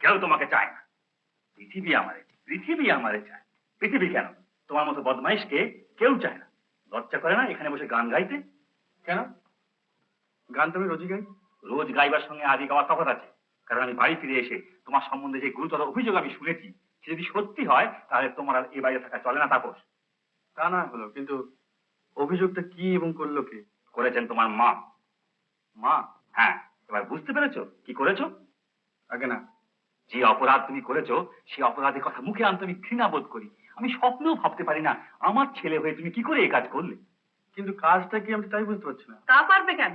কেউ তোমাকে চায় না, পৃথিবী আমারে চায়। পৃথিবী কেন, তোমার মতো বদমাইশকে কেউ চায় না। লজ্জা করে না এখানে বসে গান গাইতে? কেন? গান তুমি রোজই গাই। রোজ গাইবার সঙ্গে আজই গাওয়ার তফাৎ আছে। কারণ আমি বাড়ি ফিরে এসে তোমার সম্বন্ধে যে গুরুতর অভিযোগ আমি শুনেছি, সে যদি সত্যি হয় তাহলে তোমার আর এ বাইরে থাকা চলে না। তাপস, তা না হলো, কিন্তু অভিযোগটা কি এবং করলো কে? করেছেন তোমার মা। মা? হ্যাঁ, এবার বুঝতে পেরেছো কি করেছো? আগে না। যে অপরাধ তুমি করেছো সেই অপরাধের কথা মুখে আনতে আমি ঘৃণা বোধ করি। আমি স্বপ্নেও ভাবতে পারি না আমার ছেলে হয়ে তুমি কি করে এই কাজ করলে। কিন্তু কাজটা কি আমি তাই বুঝতে পারছি না। তা পারবে কেন?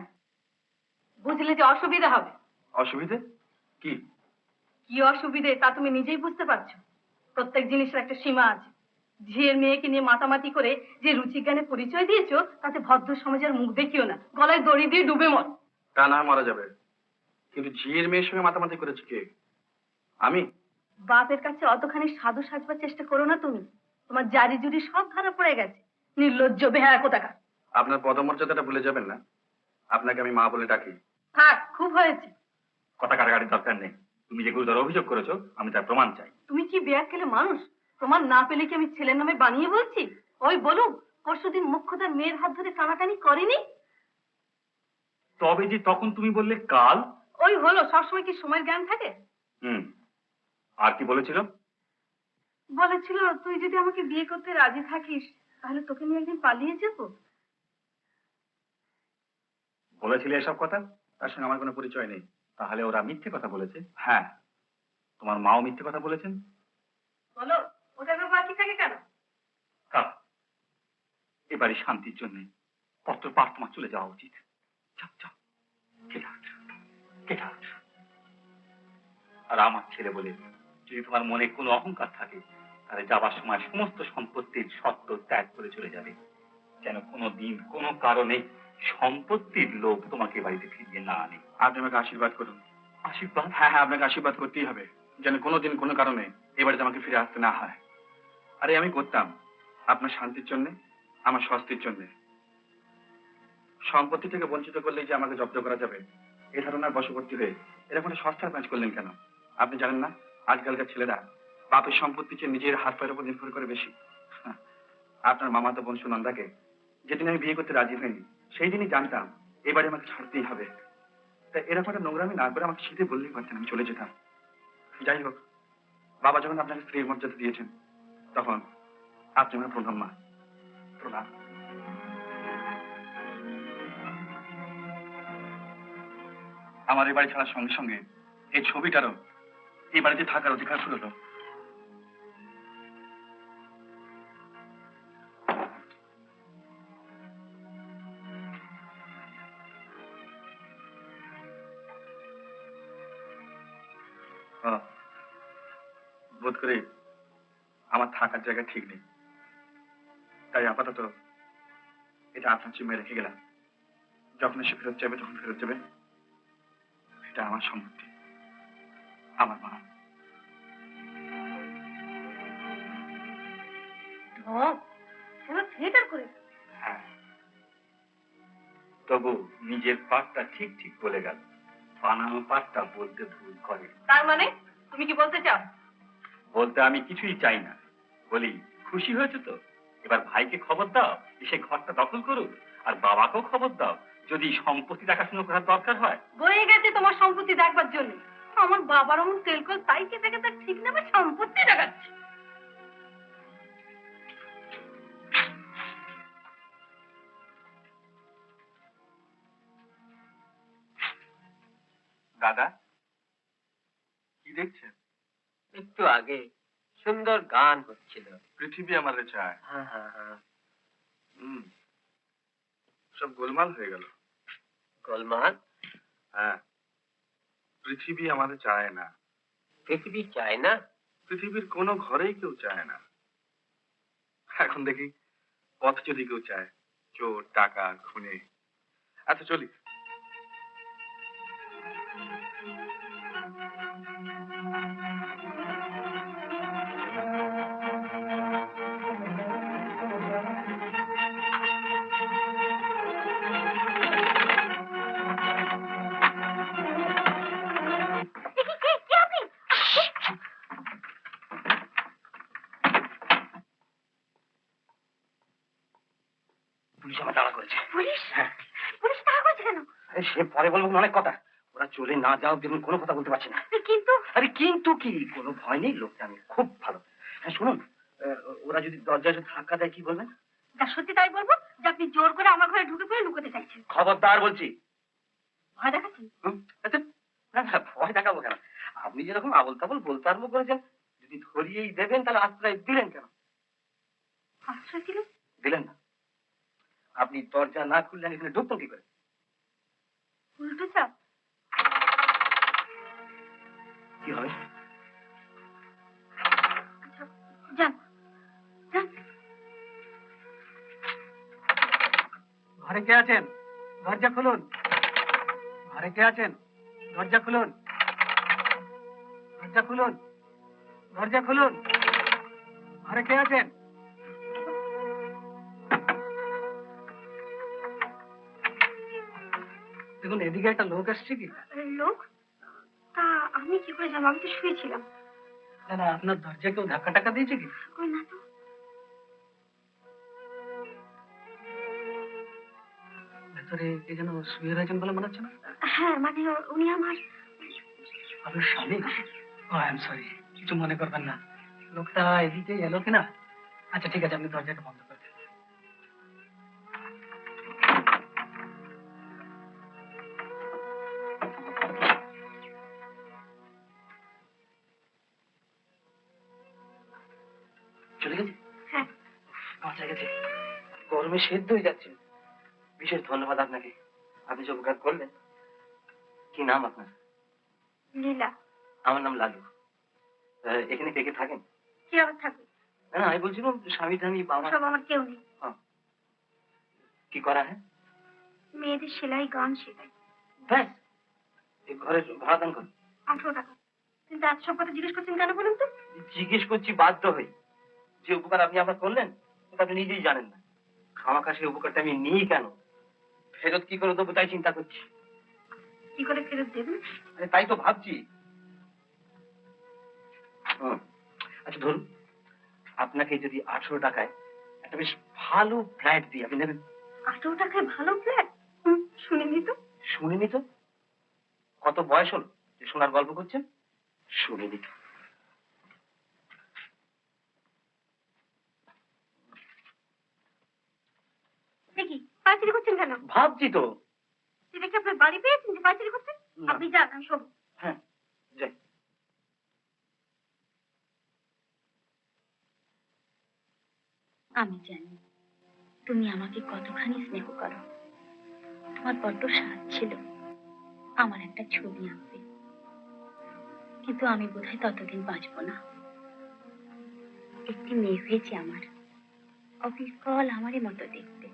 বুঝলে যে অসুবিধা হবে। অসুবিধে কি? কি অসুবিধে তা তুমি নিজেই বুঝতে পারছো। প্রত্যেক জিনিসের একটা সীমা আছে। ঝিয়ের মেয়েকে নিয়ে মাতামাতি করে যে রুচিজ্ঞানে পরিচয় দিয়েছো, তাতে ভদ্র সমাজের মুখ দেখিও না, গলায় দড়ি দিয়ে ডুবে মর। তা না মারা যাবে, কিন্তু ঝিয়ের মেয়ের সঙ্গে মাতামাতি করেছে কে? আমি? বাপের কাছে অতখানি সাধু সাজবার চেষ্টা করো না তুমি। তোমার জারি জুরি সব ধরা পড়ে গেছে। নির্লজ্জ বেহায়া কোথাকার। আপনার পদমর্যাদাটা ভুলে যাবেন না। আপনাকে আমি মা বলে ডাকি। থাক, খুব হয়েছে। কথা কাটাকাটির দরকার নেই। তুমি যে গুরুতর অভিযোগ করেছো আমি তার প্রমাণ চাই। তুমি কি বেয়াক্কেলে মানুষ? প্রমাণ না পেলে কি আমি ছেলের নামে বানিয়ে বলছি? ওই বলুক পরশুদিন মুখ্যতার মেয়ের হাত ধরে টানাটানি করেনি? তবে যে তখন তুমি বললে কাল। ওই হলো, সবসময় কি সময়ের জ্ঞান থাকে? আর কি বলেছিল? বলেছিল তুই যদি আমাকে বিয়ে করতে রাজি থাকিস তাহলে তোকে নিয়ে একদিন পালিয়ে যাবো। বলেছিলে এসব কথা? তার সঙ্গে আমার কোনো পরিচয় নেই। তাহলে ওরা মিথ্যে কথা বলেছে? হ্যাঁ। তোমার মাও মিথ্যে কথা বলেছেন? বলো, ওটা বাকি থাকে কেন? এবারে শান্তির জন্য পত্র পাঠ তোমার চলে যাওয়া উচিত। আর আমার ছেলে বলে যদি তোমার মনে কোনো অহংকার থাকে তাহলে যাবার সময় সমস্ত সম্পত্তির সত্ত্ব ত্যাগ করে চলে যাবে, যেন কোনো দিন কোনো কারণে সম্পত্তির লোভ তোমাকে বাড়িতে ফিরিয়ে না আনে। আপনি আমাকে আশীর্বাদ করুন। আশীর্বাদ? হ্যাঁ হ্যাঁ, আপনাকে আশীর্বাদ করতেই হবে, যেন কোনোদিন কোনো কারণে এবারে আমাকে ফিরে আসতে না হয়। আরে আমি করতাম আপনার শান্তির জন্য, আমার স্বস্তির জন্য। সম্পত্তি থেকে বঞ্চিত করলেই যে আমাকে জব্দ করা যাবে এ ধারণার বশবর্তী হয়ে এরকম একটা সস্তার কাজ করলেন কেন? আপনি জানেন না আজকালকার ছেলেরা বাপের সম্পত্তি চেয়ে নিজের হাত পায়ের উপর নির্ভর করে বেশি। আপনার মামাতো বোন সুনন্দাকে যেদিন আমি বিয়ে করতে রাজি হইনি সেই দিনই জানতাম এবারে আমাকে ছাড়তেই হবে। তাই এরকম একটা নোংরামি না করে আমাকে শীতে বললেই পারতেন, আমি চলে যেতাম। যাই হোক, বাবা যখন আপনাকে স্ত্রীর মর্যাদা দিয়েছেন তখন আপনি আমার প্রণাম মা, প্রণাম। আমার এই বাড়ি ছাড়ার সঙ্গে সঙ্গে এই ছবিটারও এই বাড়িতে থাকার অধিকার শুরু হলো। বোধ করে আমার থাকার জায়গা ঠিক নেই, তাই আপাতত এটা আপনার জিম্মায় রেখে গেলাম। যখন এসে ফেরত যাবে তখন ফেরত যাবে। এটা আমার সম্পত্তি, আমার মা। থিয়েটার করে? হ্যাঁ, তবু নিজের পাঠটা ঠিক ঠিক বলে গেল, বানানো পাঠটা বলতে ভুল করে। তার মানে তুমি কি বলতে চাও? বলতে আমি কিছুই চাই না, বলি খুশি হয়েছে তো? এবার ভাইকে খবর দাও এসে ঘরটা দখল করুক, আর বাবাকেও খবর দাও যদি সম্পত্তি দেখাশোনা করার দরকার হয়, বয়ে গেছে তোমার সম্পত্তি দেখবার জন্য। আমার বাবার অমন তেলকল, তাই কেটে কেটে ঠিক না সম্পত্তি দেখাচ্ছে। দাদা কি দেখছেন? একটু আগে সুন্দর গান হচ্ছিল। পৃথিবী আমাদের চায়। হ্যাঁ হ্যাঁ হ্যাঁ। সব গোলমাল হয়ে গেল। গোলমাল? হ্যাঁ, পৃথিবী আমাদের চায় না। পৃথিবী চায় না? পৃথিবীর কোনো ঘরেই কেউ চায় না। এখন দেখি পথ যদি কেউ চায়, চোর, টাকা, খুনে। আচ্ছা চলি। পুলিশ আমার তাড়া করেছে। পুলিশ? হ্যাঁ। পুলিশ টাকা করছে কেন? আরে সে পরে বলবো, অনেক কথা। ওরা চলে না যাও, দেখুন কোনো কথা বলতে পারছি না। কিন্তু আরে কিন্তু কি, কোনো ভয় নেই, লোকটা আমি খুব ভালো। হ্যাঁ শুনুন, ওরা যদি দরজায় ধাক্কা দেয় কি বলবেন? যা সত্যি তাই বলবো যে আপনি জোর করে আমার ঘরে ঢুকে পড়ে লুকোতে চাইছেন। খবরদার বলছি। ভয় দেখাচ্ছেন? আচ্ছা, না না, ভয় দেখাবো কেন? আপনি যেরকম আবল তাবল বলতে আরম্ভ করেছেন, যদি ধরিয়েই দেবেন তাহলে আশ্রয় দিলেন কেন? আশ্রয় দিলেন? দিলেন না। আপনি দরজা না খুললে আমি এখানে ঢুকতাম কি করে? উল্টো চাপ। কি হবে? যান যান। ঘরে কে আছেন? দরজা খুলুন। ঘরে কে আছেন? দরজা খুলুন। দরজা খুলুন। দরজা খুলুন। ঘরে কে আছেন? দেখুন, এদিকে একটা লোক আসছে কি? লোক? তা আমি কি করে জানবো? আমি তো শুয়েছিলাম। না না, আপনার দরজা কেউ ধাক্কা টাক্কা দিয়েছে কি? কই না তো। ভেতরে কে যেন শুয়ে রয়েছেন বলে মনে হচ্ছে না? হ্যাঁ মানে উনি আমার আপনার স্বামী? ও আই এম সরি, কিছু মনে করবেন না। লোকটা এদিকে এলো কিনা? আচ্ছা ঠিক আছে, আপনি দরজাটা বন্ধ করে দিন। চলে গেছে? হ্যাঁ। বাঁচা গেছে। গরমে সেদ্ধ হয়ে যাচ্ছে। বিশেষ ধন্যবাদ আপনাকে, আপনি যে উপকার করলেন। কি নাম আপনার? লীলা। আমার নাম লালু। এখানে কে কে থাকেন? কি আবার থাকবে? না না, আমি বলছিলাম স্বামী টামি বাবা। সব আমার কেউ নেই। কি করা হয়? মেয়েদের সেলাই, গান শেখাই। ব্যাস, এই ঘরের ভাড়া দান করুন। 18 টাকা। কিন্তু এত সব কথা জিজ্ঞেস করছেন কেন বলুন তো? জিজ্ঞেস করছি বাধ্য হই। যে উপকার আপনি আমার করলেন সেটা আপনি নিজেই জানেন না। খামাখা সেই উপকারটা আমি নিই কেন? ফেরত কি করে দেবো তাই চিন্তা করছি। কি করে ফেরত দেবেন? আরে তাই তো ভাবছি। আচ্ছা ধরুন, আপনাকে যদি 18 টাকায় একটা বেশ ভালো ফ্ল্যাট দিই, আপনি নেবেন? 18 টাকায় ভালো ফ্ল্যাট? শুনিনি তো। শুনিনি তো? কত বয়স হল যে শোনার গল্প করছেন? শুনিনি তো। দেখি পাঁচিরি করছেন কেন? ভাবছি তো। সেটা কি আপনার বাড়ি পেয়েছেন যে পাঁচিরি করছেন? না। আপনি যান, আমি শোবো। হ্যাঁ যাই। আমি জানি তুমি আমাকে কতখানি স্নেহ করো। তোমার বড্ড সাধ ছিল আমার একটা ছবি আঁকবে, কিন্তু আমি বোধহয় ততদিন বাঁচবো না। একটি মেয়ে হয়েছে আমার, অবিকল আমারই মতো দেখতে।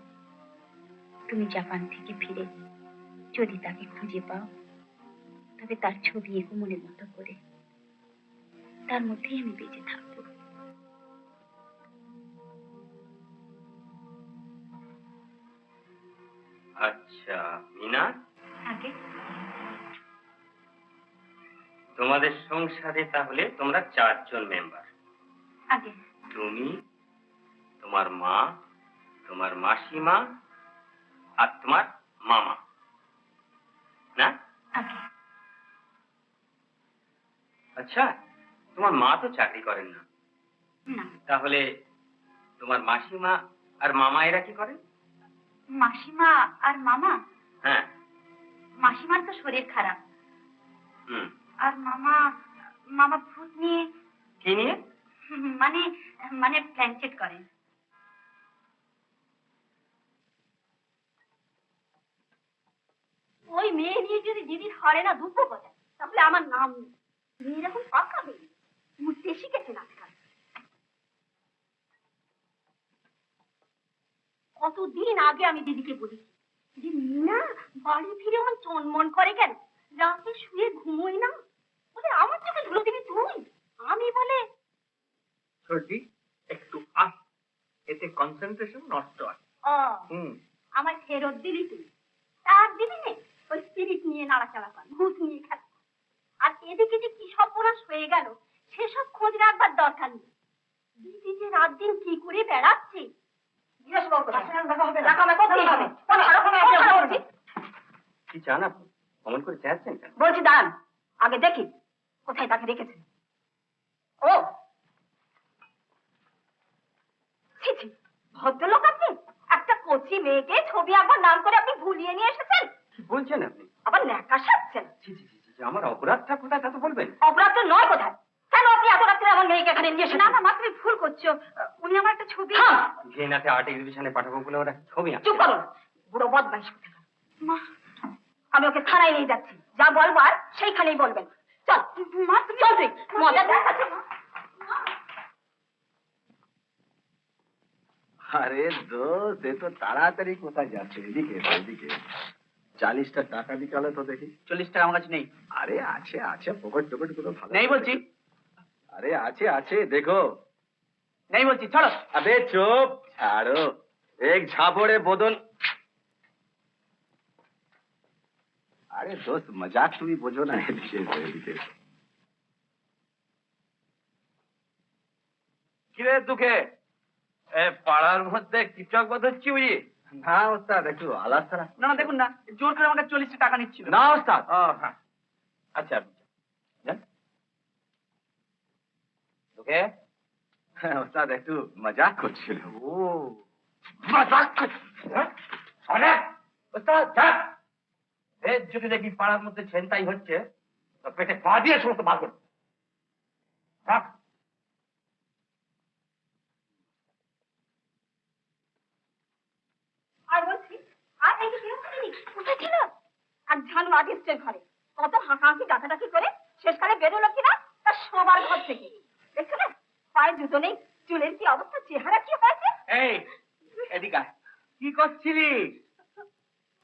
তুমি জাপান থেকে ফিরে যদি তাকে খুঁজে পাও, তবে তার ছবি এগো মনের মতো করে, তার মধ্যেই আমি বেঁচে থাকবো। আচ্ছা মিনা, আগে তোমাদের সংসারে তাহলে তোমরা 4 জন মেম্বার। আগে তুমি, তোমার মা, তোমার মাসিমা আর তোমার মামা না? আগে আচ্ছা, তোমার মা তো চাকরি করেন না, না, তাহলে তোমার মাসিমা আর মামা এরা কি করেন? মাসিমা আর মামা, হ্যাঁ। মাসিমার তো শরীর খারাপ, হুম। আর মামা মামা ভূত নিয়ে কি নিয়ে? মানে মানে প্ল্যানচেট করেন। ওই মেয়ে নিয়ে যদি দিদির হরে না দুঃখ করে তাহলে আমার নাম নেই। মেয়ে এরকম পাকা মেয়ে উঠতে শিখেছে আজকাল। কতদিন আগে আমি দিদিকে বলেছি যে মিনা বাড়ি ফিরে আমার চনমন করে কেন, রাতে শুয়ে ঘুমোই না, বলে আমার চোখে ধুলো দিবি তুই। আমি বলে সর্দি একটু আস, এতে কনসেন্ট্রেশন নষ্ট হয়। ও হুম। আমার ফেরত দিলি তুই, তার দিবি নে ওই স্পিরিট নিয়ে নাড়াচাড়া কর, ভূত নিয়ে খেলা। আর এদিকে যে কি সর্বনাশ হয়ে গেল সেসব খোঁজ রাখবার দরকার নেই। দিদি যে রাত দিন কি করে বেড়াচ্ছে, কি চান আপনি? অমন করে চেঁচাচ্ছেন কেন? বলছি দাঁড়ান, আগে দেখি কোথায় তাকে রেখেছেন। ও ছি ছি, ভদ্রলোক আপনি একটা কচি মেয়েকে ছবি আঁকবার নাম করে আপনি ভুলিয়ে নিয়ে এসেছেন, কি বলছেন আপনি? আবার ন্যাকা সাজছেন। ছি ছি ছি ছি, আমার অপরাধটা কোথায় তা তো বলবেন। অপরাধ তো নয় কোথায়, কেন আপনি এত রাত্রে আমার মেয়েকে এখানে নিয়ে এসেছেন? না না মা, তুমি ভুল করছো, উনি আমার একটা ছবি। ঘেনাতে আর্ট এক্সিবিশনে পাঠাবো বলে ওরা ছবি আঁকে। চুপ করুন, বুড়ো বদমাইশ কোথাকার। মা, আমি ওকে থানায় নিয়ে যাচ্ছি, যা বলবার সেইখানেই বলবেন। চল মা, তুমি চল, তুই মজা দেখাচ্ছ। আরে দোস্ত, এ তো তাড়াতাড়ি কোথায় যাচ্ছে? এদিকে এদিকে 40টা টাকা দিকালে তো দেখি। 40 টাকা আমার কাছে নেই। আরে আছে আছে, পকেট টকেট গুলো ভালো নেই বলছি। আরে আছে আছে, দেখো। নেই বলছি, ছাড়ো। अबे चुप, ছাড়ো। এক ঝাপড়ে বদন। আরে দোস্ত, মজাক তুমি বোঝো না। এদিকে এদিকে। কিরে দুঃখে পাড়ার মধ্যে টিপটক বোধ হচ্ছে বুঝি? না ওস্তাদ, একটু আলাদা ছাড়া। না না, দেখুন না, জোর করে আমাকে 40 টাকা নিচ্ছিল। না ওস্তাদ। হ্যাঁ, আচ্ছা যান দুঃখে। হ্যাঁ ওস্তাদ, একটু মজাক করছিল। ও মজাক করছে? আরে ওস্তাদ যান, এর যদি দেখি পাড়ার মধ্যে ছেনতাই হচ্ছে তো পেটে পা দিয়ে সমস্ত বার করবে। থাক। আর বলছি, আর এই যে বিরক্তি কোথায় ছিল? আর ঝানু আর্টিস্টের ঘরে কত হাঁকাহাঁকি ডাকাডাকি করে শেষকালে বেরোলো কিনা তার সবার ঘর থেকে। দেখছো না, পায়ে জুতো নেই, চুলের কি অবস্থা, চেহারা কি হয়েছে। এই এদিকে আয়। কি করছিলিস?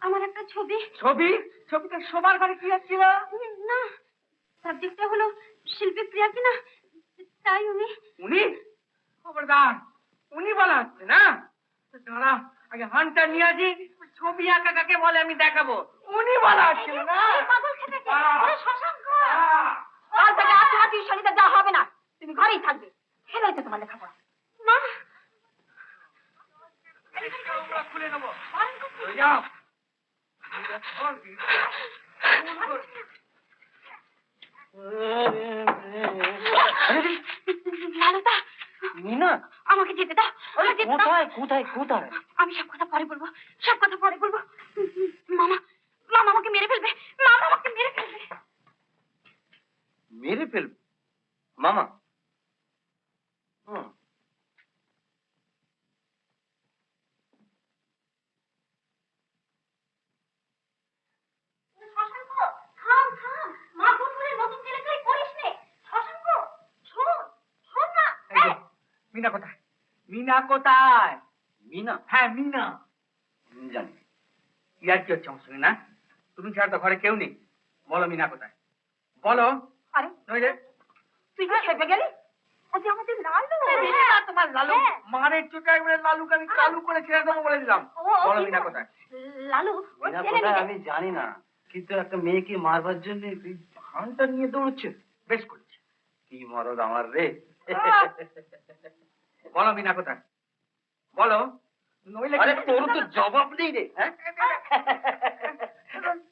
আমার একটা ছবি। ছবি? ছবিটা সবার ঘরে কি হচ্ছিল? না, সাবজেক্টটা হলো শিল্পী প্রিয়া কিনা, তাই উনি। উনি? খবরদার, উনি বলা হচ্ছে না। দাঁড়া, আগে হানটা নিয়ে আসি, ছবি আঁকা কাকে বলে আমি দেখাবো। উনি বলা হচ্ছিল না। পাগল খেতেছে, ওরে শশাঙ্ক। কাল থেকে আর তোমার টিউশনিতে যাওয়া হবে না, তুমি ঘরেই থাকবে। ফেলে হয়েছে তোমার লেখাপড়া। মা, খুলে নেবো। যাও। লালুদা, মিনা, আমাকে যেতে দাও। আমাকে যেতে দাও। কোথায় কোথায় কোথায়? আমি সব কথা পরে বলবো, সব কথা পরে বলবো। মামা, মামা আমাকে মেরে ফেলবে, মামা আমাকে মেরে ফেলবে। মেরে ফেলবে? মামা? হুম। শশাঙ্ক, থাম থাম, মা ফুটবলের নতুন কেলেঙ্কারি করিস নে। শশাঙ্ক, শোন, শোন না। মিনা কোথায়? মিনা কোথায়? মিনা? হ্যাঁ মিনা। জানি। ইয়ার কি হচ্ছে আমার সঙ্গে না? তুমি ছাড়া তো ঘরে কেউ নেই। বলো মিনা কোথায়? বলো। আরে নইলে তুই কি খেপে গেলি? ও যে আমাদের লালু। মিনা, তোমার লালু হ্যাঁ। মারের চোটে একবারে লালুকে আমি কালু করে ছেড়ে দেবো বলে দিলাম। বলো মিনা কোথায়? লালু, ও মিনা ছেলে কোথায় মেয়ে। আমি জানি না, কিন্তু একটা মেয়েকে মারবার জন্য ভানটা নিয়ে দৌড়চ্ছে। বেশ করেছে। কি মরদ আমার রে। বলো মিনা কোথায়? বলো। নইলে আরে তোর তো জবাব নেই রে, হ্যাঁ?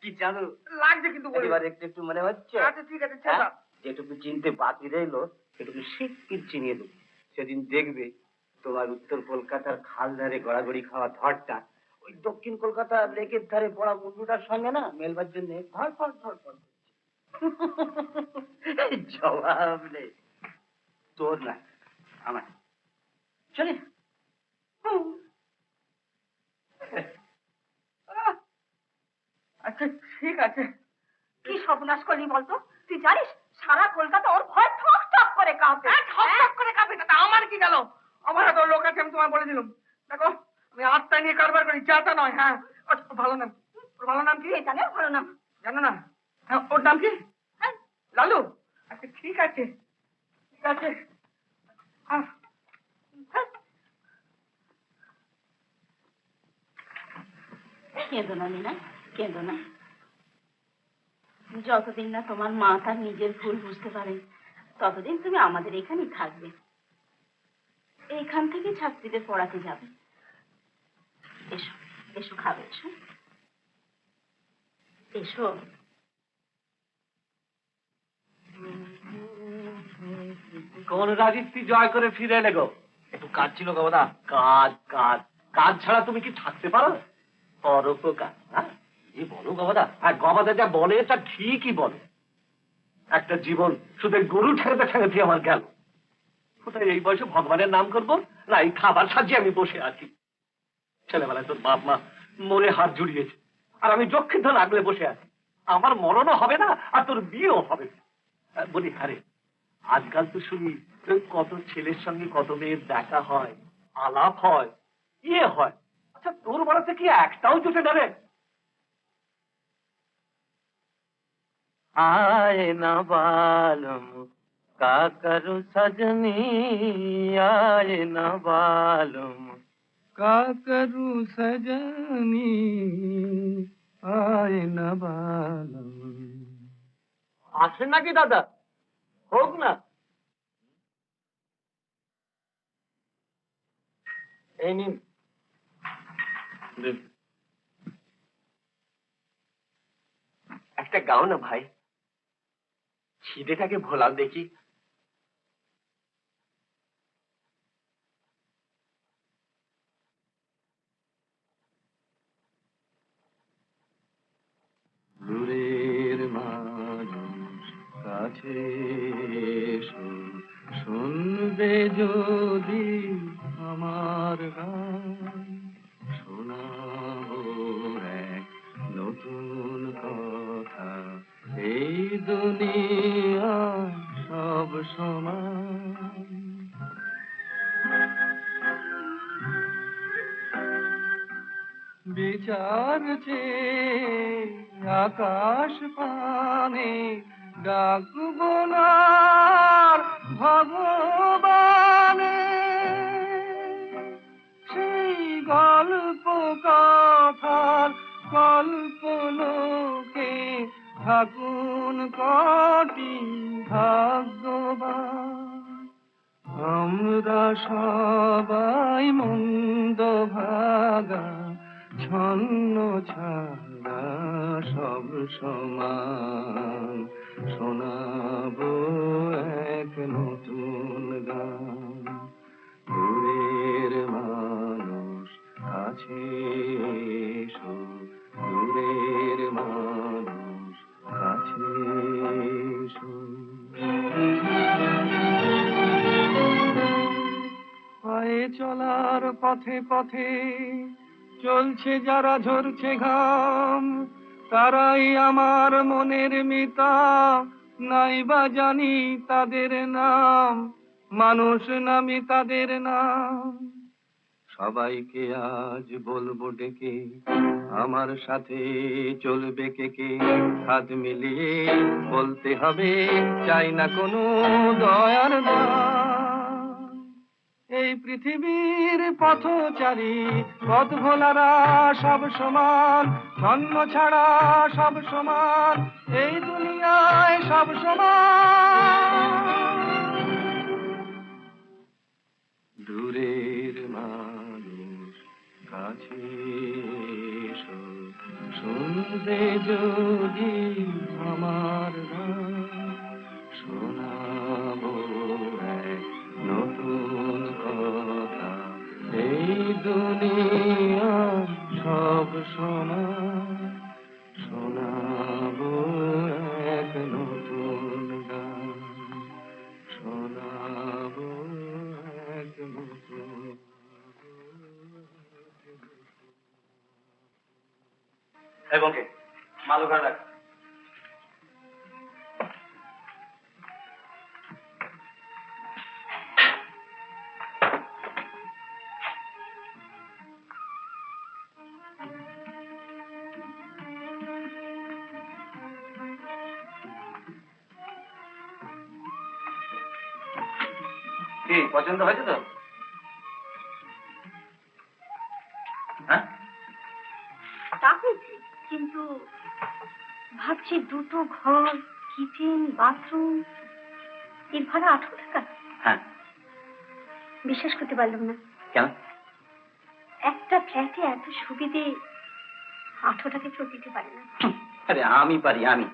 কি জানো, লাগছে কিন্তু বলি। এবার একটু একটু মনে হচ্ছে। আচ্ছা ঠিক আছে, চেষ্টা। যেটুকু চিনতে বাকি রইলো সেটুকু শিগগির চিনিয়ে দেবো। সেদিন দেখবে তোমার উত্তর কলকাতার খাল ধারে গড়াগড়ি খাওয়া ধরটা ওই দক্ষিণ কলকাতার লেকের ধারে পড়া মুন্ডুটার সঙ্গে না মেলবার জন্য ধরপড় ধরপড় করছে। জবাব নেই তোর, না আমার। চলে আচ্ছা ঠিক আছে। কি সর্বনাশ করলি বলতো? তুই জানিস সারা কলকাতা ওর ভয় ঠক ঠক করে কাঁপে। ঠক করে কাঁপে, তাতে আমার কি গেল? আমার এত লোক আছে, আমি তোমায় বলে দিলাম। দেখো আমি আত্মা নিয়ে কারবার করি, যাতা নয়। হ্যাঁ, ভালো নাম। ওর ভালো নাম কি জানে ভালো নাম? জানো না? হ্যাঁ, ওর নাম কি? লালু। আচ্ছা ঠিক আছে, ঠিক আছে। কেঁদো না মিনা, কেঁদো না। যতদিন না তোমার মা তার নিজের ভুল বুঝতে পারে ততদিন তুমি আমাদের এখানেই থাকবে। এইখান থেকে ছাত্রীদের পড়াতে যাবে। এসো এসো, খাবে, এসো এসো। কোন রাজত্বী জয় করে ফিরে এলে গো? একটু কাজ ছিল গো দাদা। কাজ কাজ কাজ ছাড়া তুমি কি থাকতে পারো? পরোপকার, হ্যাঁ? এই বলো গবাদা, আর গবাদা যা বলে তা ঠিকই বলে। একটা জীবন শুধু গরু ঠেকাতে ঠেকাতে আমার গেল। কোথায় এই বয়সে ভগবানের নাম করবো, না এই খাবার সাজিয়ে আমি বসে আছি। ছেলেবেলায় তোর বাপ মা মরে হাত জুড়িয়েছে, আর আমি যক্ষিত লাগলে বসে আছি। আমার মরণও হবে না, আর তোর বিয়েও হবে না। বলি হ্যাঁ, আজকাল তো শুনি কত ছেলের সঙ্গে কত মেয়ের দেখা হয়, আলাপ হয়, ইয়ে হয়। আচ্ছা তোর বলাতে কি একটাও জুটে যাবে? आए न बालम का करूं सजनी, आए न बालम का करूं सजनी, आए न बालम। আসেন নাকি দাদা? হোক না। এই নিন। একটা গাও না ভাই, খিদেটাকে ভোলাও দেখি। দূরের মানুষ কাছে এসো, শুনবে যদি আমার গান, শোনাবো এক নতুন কথা। এই দুনিয়া সব সমান, বিচার চেয়ে আকাশ পানে ডাকবো না ভগবানে, সেই গল্প কথার কল্পলোকে থাকুন কটি ভাগ্যবান। আমরা সবাই মন্দ ভাগা, ছন্ন ছাড়া সব সমান, শোনাবো এক নতুন গান। দূরের মানুষ কাছে এসো, দূরের মানুষ কাছে এসো। পায়ে চলার পথে পথে চলছে যারা, ঝরছে ঘাম, তারাই আমার মনের মিতা, নাইবা জানি তাদের নাম, মানুষ নামি তাদের নাম। সবাইকে আজ বলবো ডেকে, আমার সাথে চলবে কে কে, হাত মিলিয়ে বলতে হবে চাই না কোনো দয়ার দান। এই পৃথিবীর পথচারী পথ ভোলারা সব সমান, জন্ম ছাড়া সব সমান, এই দুনিয়ায় সব সমান। দূরের মানুষ কাছে এসো, শুনতে যদি আমার গান, শোনাবো এক নতুন কথা, এই দুনিয়া সব সময় শোনাবো এক নতুন গান, শোনাবো এক নতুন। এবং মালু ঘরে রাখ। কি পছন্দ হয়েছে তো? হ্যাঁ, তা হয়েছে, কিন্তু ভাবছি দুটো ঘর, কিচেন, বাথরুম, এর ভাড়া 18 টাকা। হ্যাঁ। বিশ্বাস করতে পারলাম না। কেন? একটা ফ্ল্যাটে এত সুবিধে 18 টাকা কেউ দিতে পারে না। আরে আমি পারি, আমি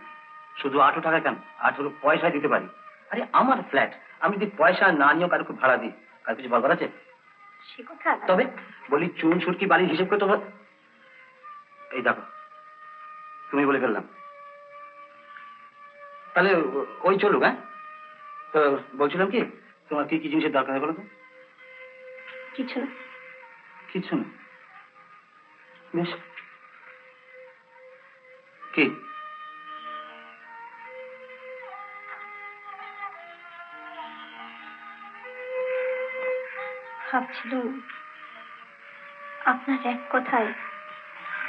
শুধু 18 টাকা কেন, 18 পয়সা দিতে পারি। আরে আমার ফ্ল্যাট, আমি যদি পয়সা না নিয়েও কারোকে ভাড়া দিই, কার কিছু বলবার আছে? সে কথা আলাদা। তবে বলি চুন সুটকি বাড়ির হিসেব করে তোমার, এই দেখো তুমি বলে ফেললাম, তাহলে ওই চলুক। হ্যাঁ, তো বলছিলাম কি, তোমার কি কি জিনিসের দরকার হয় বলো তো? কিছু না। কিছু না? বেশ, কি? ভাবছিলাম আপনার এক কথায়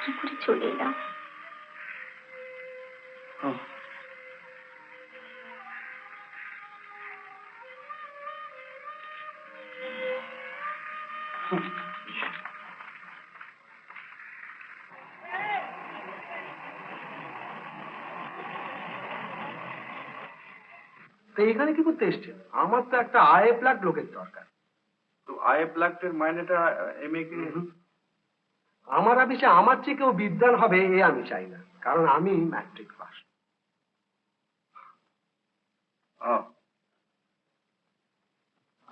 কি করে চলে এলাম। ও, তো এখানে কি করতে এসছেন? আমার তো একটা আয়ে প্লাট লোকের দরকার। তো আয়ে প্লাগের মাইনেটা এমএ কে? আমার অফিসে আমার চেয়ে কেউ বিদ্বান হবে এ আমি চাই না, কারণ আমি ম্যাট্রিক পাস। ও,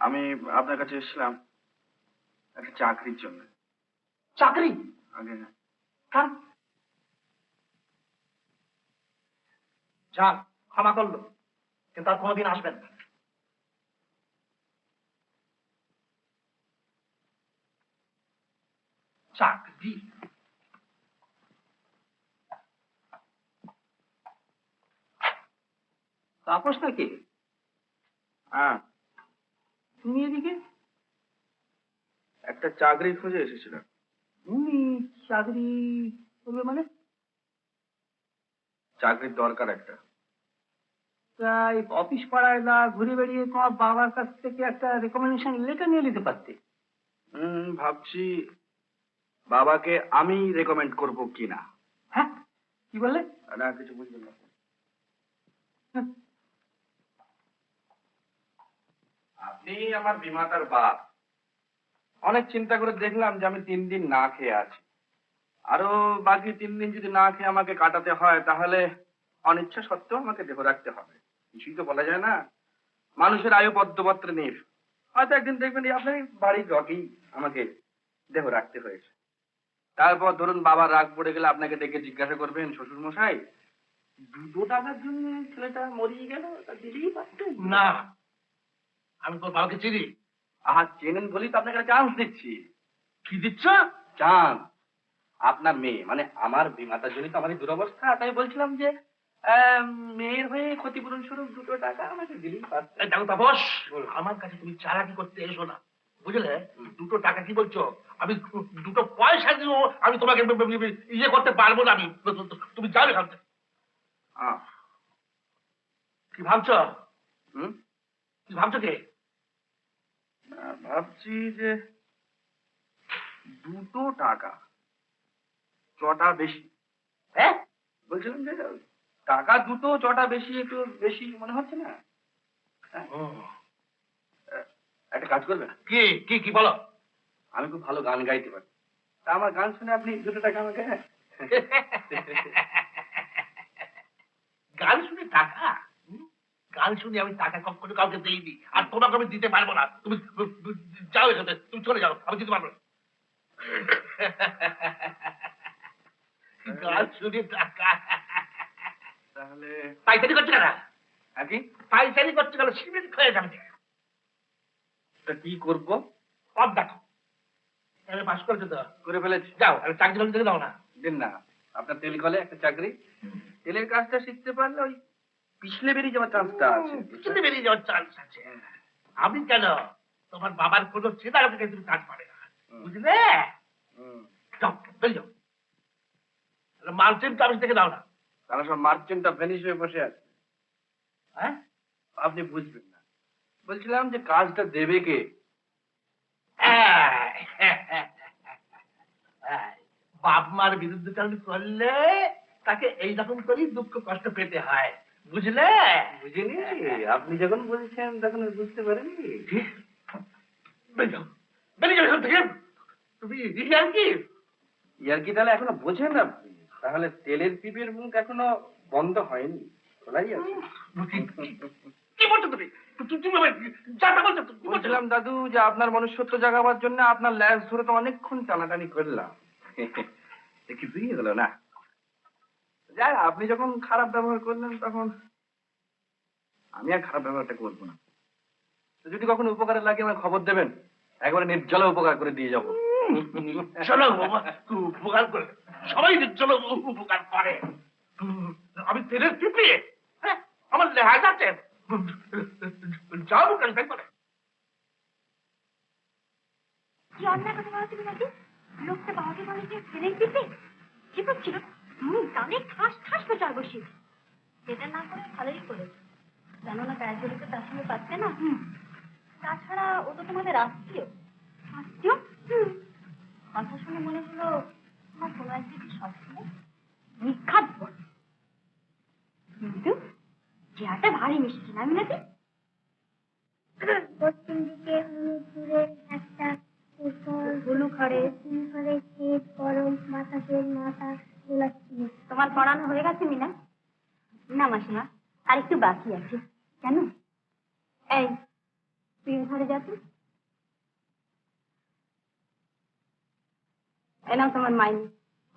আমি আপনার কাছে এসেছিলাম একটা চাকরির জন্য। চাকরি? আগে না। কারণ যান, ক্ষমা করলো, কিন্তু আর কোনোদিন আসবেন না। চাকরি? তাপস নাকি? হ্যাঁ, তুমি এদিকে? একটা চাকরি খুঁজে এসেছিলাম। তুমি চাকরি করবে মানে? চাকরির দরকার একটা। তাই অফিস পাড়ায় না ঘুরে বেড়িয়ে তোমার বাবার কাছ থেকে একটা রেকমেন্ডেশন লেটার নিয়ে নিতে পারতে। ভাবছি বাবাকে আমি রেকমেন্ড করব কিনা। হ্যাঁ, কি বললে? না, কিছু বুঝবেন না। আপনি আমার বিমাতার বাপ। অনেক চিন্তা করে দেখলাম যে আমি 3 দিন না খেয়ে আছি। আরো বাকি 3 দিন যদি না খেয়ে আমাকে কাটাতে হয়, তাহলে অনিচ্ছা সত্ত্বেও আমাকে দেহ রাখতে হবে। কিছুই তো বলা যায় না, মানুষের আয়ু পদ্মপত্রে নেই। হয়তো একদিন দেখবেন এই আপনার বাড়ির রকেই আমাকে দেহ রাখতে হয়েছে। তারপর ধরুন বাবার রাগ পড়ে গেলে আপনাকে ডেকে জিজ্ঞাসা করবেন, শ্বশুর মশাই 2 টাকার জন্য ছেলেটা মরিয়ে গেল, তা দিলেই পারতেন। না, আমি তোর বাবাকে চিনি। আহা, চেনেন বলেই তো আপনাকে চান্স দিচ্ছি। কি দিচ্ছ? চান্স। আপনার মেয়ে মানে আমার বিমাতার জন্য তো আমার এই দুরবস্থা, তাই বলছিলাম যে মেয়ের হয়ে ক্ষতিপূরণ স্বরূপ 2 টাকা আমাকে দিলেই পারতেন। দেখো তাপস, আমার কাছে তুমি চালাকি করতে এসো না, বুঝলে? 2 টাকা কি বলছো? আমি 2 পয়সা দিও আমি তোমাকে ইয়ে করতে পারবো না। আমি, তুমি যাবে এখান থেকে। কি ভাবছো? কি ভাবছো কে? ভাবছি যে 2 টাকা চটা বেশি। হ্যাঁ, বলছিলাম যে টাকা 2 চটা বেশি, একটু বেশি মনে হচ্ছে না? একটা কাজ করবে? কি কি কি বলো? আমি খুব ভালো গান গাইতে পারি, তা আমার গান শুনে আপনি 2 টাকা আমাকে গান শুনে টাকা? গান শুনে আমি টাকা কখনো কাউকে দিইনি, আর তোমাকে আমি দিতে পারবো না। তুমি যাও এখানে, তুমি চলে যাও, আমি দিতে পারবো না। গান শুনে টাকা? তাহলে পাইচারি করছে কেন? আর কি পাইচারি করছে কেন? সিমেন্ট হয়ে যাবে। তা কি করবো? সব দেখো, আমি পাস করেছো তো, করে ফেলেছি। যাও আমি চাকরি বাকরি দেখে দাও না। দিন না, আপনার তেল কলে একটা চাকরি, তেলের কাজটা শিখতে পারলে ওই পিছলে বেরিয়ে যাওয়ার চান্সটা আছে। পিছনে বেরিয়ে যাওয়ার চান্স আছে। আমি কেন? তোমার বাবার কোনো চেনা থেকে তুমি কাজ পাবে না, বুঝলে? যাও বেরিয়ে যাও। মার্চেন্ট অফিস থেকে দাও না। তারা সব মার্চেন্টটা ভ্যানিশ হয়ে বসে আছে। হ্যাঁ, আপনি বুঝবেন না। বলছিলাম যে কাজটা দেবে কে? বাপ মার বিরুদ্ধে চালু করলে তাকে এইরকম করেই দুঃখ কষ্ট পেতে হয়, বুঝলে? বুঝিনি, আপনি যখন বলছেন তখন বুঝতে পারেনি। বেরিয়ে যাও, বেরিয়ে যাও এখান থেকে। তুমি আর কি ইয়ার কি তাহলে এখনো বোঝেন আপনি? তাহলে তেলের পিপের মুখ এখনো বন্ধ হয়নি, খোলাই আছে। কি বলছো তুমি? যাটা বলছো তুমি কি বলছো? বলছিলাম দাদু যে আপনার মনুষ্যত্ব জাগাবার জন্য আপনার ল্যাজ ধরে তো অনেকক্ষণ টানাটানি করলাম, কিছুই হলো না। যাই, আপনি যখন খারাপ ব্যবহার করলেন তখন আমি আর খারাপ ব্যবহারটা করবো না। তো যদি কখনো উপকারে লাগে আমার খবর দেবেন, একবারে নির্জলা উপকার করে দিয়ে যাবো। চলো বাবা, উপকার করে সবাই চলো উপকার করে। আমি তেলের পিঁপড়ে, হ্যাঁ, আমার লেহাজ আছে। যাও কেন তাই করে? কি অন্যায় কথা বলো তুমি নাকি? লোকটা বাবাকে বলে যে ফেলে দিতে কি করছিল? তাহলে ঠাস ঠাস করে চার বসিয়ে সেটা না করে ভালোই করেছে, কেননা গায়ে তো তার সঙ্গে পাচ্ছে না। তাছাড়া ও তো তোমাদের আত্মীয়। আত্মীয়? কথা শুনে মনে হলো আমার কোনো একদিকে সবসময় বিখ্যাত বল, কিন্তু চেহারাটা ভারী মিষ্টি না মিনাতে? পশ্চিম দিকে দূরে একটা হলু ঘরে শীত গরম বাতাসের মাথা দোলাচ্ছি। তোমার পড়ানো হয়ে গেছে মিনা? না মাসিমা, আর একটু বাকি আছে। কেন? এই তুই ঘরে যাবি? এনাও তোমার মাইনে,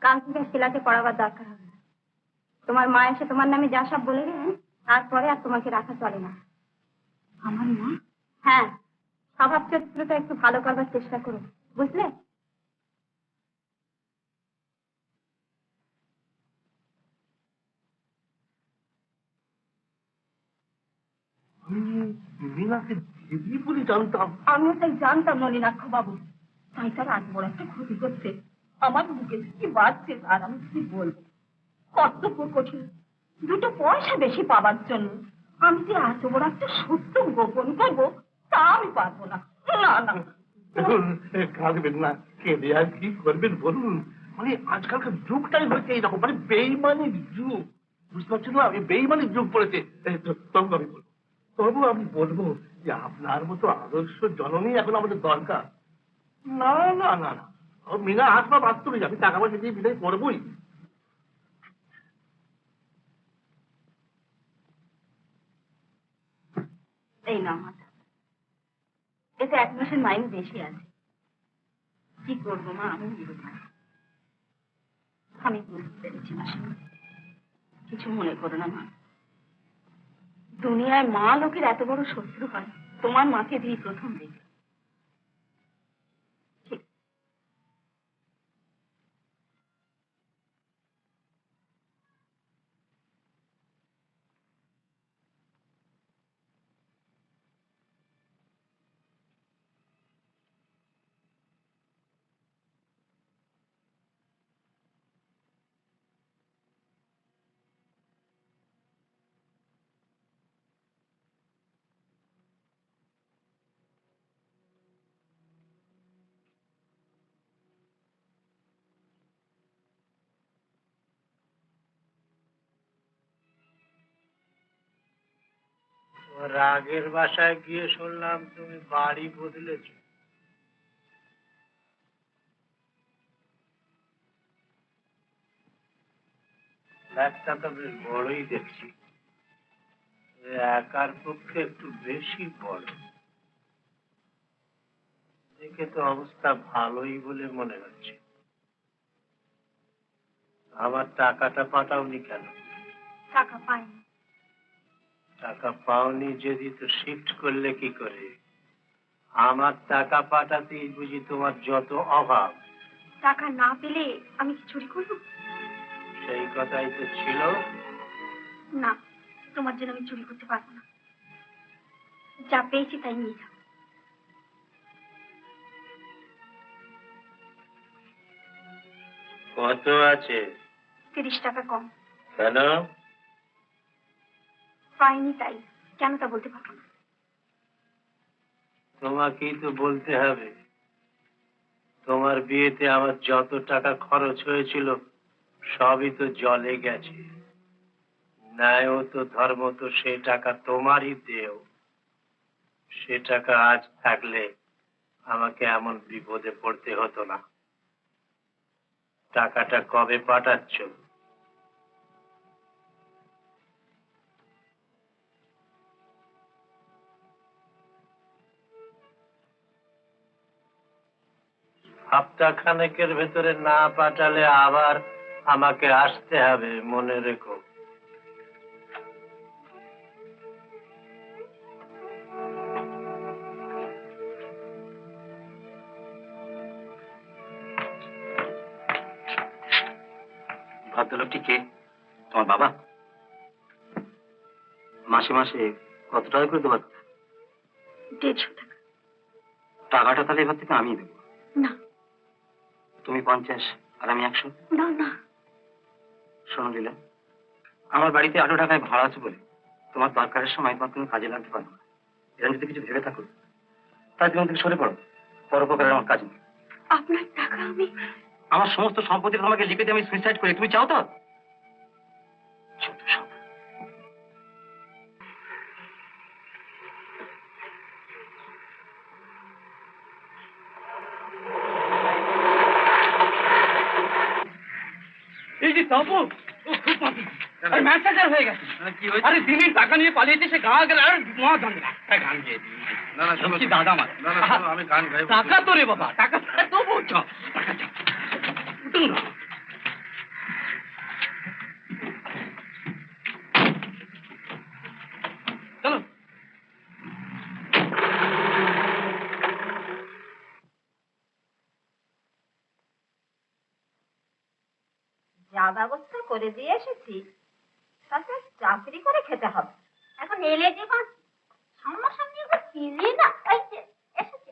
কাল থেকে শিলাকে পড়াবার দরকার হবে না। তোমার মা এসে তোমার নামে যা সব বলে গেলেন, তারপরে আর তোমাকে রাখা চলে না। আমার মা? হ্যাঁ, স্বভাব চরিত্রটা একটু ভালো করবার চেষ্টা করো, বুঝলে? আমি মিনাকে দিদি বলে জানতাম। আমিও তাই জানতাম নলিনাক্ষ বাবু, তাই তার আজ বড় একটা ক্ষতি করছে। আমার বুকে কি বাজছে আর আমি কি বলবো। কর্তব্য কঠিন, 2 পয়সা বেশি পাবার জন্য আমি যে এত বড় একটা সত্য গোপন করবো তা আমি পারবো না। না না, কাঁদবেন না, কেঁদে আর কি করবেন বলুন? মানে আজকালকার যুগটাই হচ্ছে এইরকম, মানে বেইমানির যুগ, বুঝতে পারছেন না? এই বেইমানির যুগ পড়েছে। তবু আমি বলবো যে আপনার মতো আদর্শ জননী এখন আমাদের দরকার। না না না না, মিনা আসবা বাস্তবে আমি টাকা পয়সা দিয়ে বিদায় করবোই। এই না মাথা, এতে 1 মাসের মাইনে বেশি আছে। কি করবো মা, আমি আমি বুঝতে পেরেছি মাসিমা, কিছু মনে করো না মা। দুনিয়ায় মা লোকের এত বড় শত্রু হয় তোমার মাকে দিয়ে প্রথম দেখি। রাগের বাসায় গিয়ে শুনলাম তুমি বাড়ি বদলেছ। একটা তো বেশ বড়ই দেখছি, এ একার পক্ষে একটু বেশি বড়। দেখে তো অবস্থা ভালোই বলে মনে হচ্ছে। আমার টাকাটা পাঠাওনি কেন? টাকা পাইনি। টাকা পাওনি যদি তো শিফট করলে কি করে? আমার টাকা পাঠাতেই বুঝি তোমার যত অভাব। টাকা না পেলে আমি কি চুরি করবো? সেই কথাই তো ছিল। না, তোমার জন্য আমি চুরি করতে পারবো না। যা পেয়েছি তাই নিয়ে যাও। কত আছে? 30 টাকা কম। কেন? পাইনি তাই। কেন তা বলতে পারবো না। তোমাকেই তো বলতে হবে। তোমার বিয়েতে আমার যত টাকা খরচ হয়েছিল সবই তো জলে গেছে। ন্যায় তো ধর্ম তো সে টাকা তোমারই দেও। সে টাকা আজ থাকলে আমাকে এমন বিপদে পড়তে হতো না। টাকাটা কবে পাঠাচ্ছ? সপ্তাহ খানেকের ভেতরে না পাঠালে আবার আমাকে আসতে হবে, মনে রেখো। ভদ্রলোকটি কে? তোমার বাবা? মাসে মাসে কত টাকা করে দেবার? 150 টাকা। টাকাটা তাহলে এবার থেকে আমি দেবো। না তুমি 50 আর আমি 100। না না। শোনো লীলা, আমার বাড়িতে 8 টাকায় ভাড়া আছে বলে তোমার দরকারের সময় তোমার কোনো কাজে লাগতে পারবো না। এরকম যদি কিছু ভেবে থাকো তাই তুমি থেকে সরে পড়ো। পরোপকারের আমার কাজ নেই। আপনার টাকা আমি? আমার সমস্ত সম্পত্তি তোমাকে লিখে দিয়ে আমি সুইসাইড করি, তুমি চাও তো? যত সব। এই যে তপু, ও খুব মাতি আর ম্যানেজার হয়ে গেছে। কি হয়েছে? আরে দিনে টাকা নিয়ে পালিয়েছে, সে গা গেল আর মহা ঝঞ্ঝা। গান গিয়ে দিই। না না শোনো, কি দাদা আমার। না না শোনো, আমি গান গাইবো। টাকা তো রে বাবা, টাকা তো বলছো। টাকা চাও। উঠুন না। চলো। যা ব্যবস্থা করে দিয়ে এসেছি তাতে চাকরি করে খেতে হবে। এখন এলে যে সামনাসামনি একবার ছিলি না, এই যে এসেছে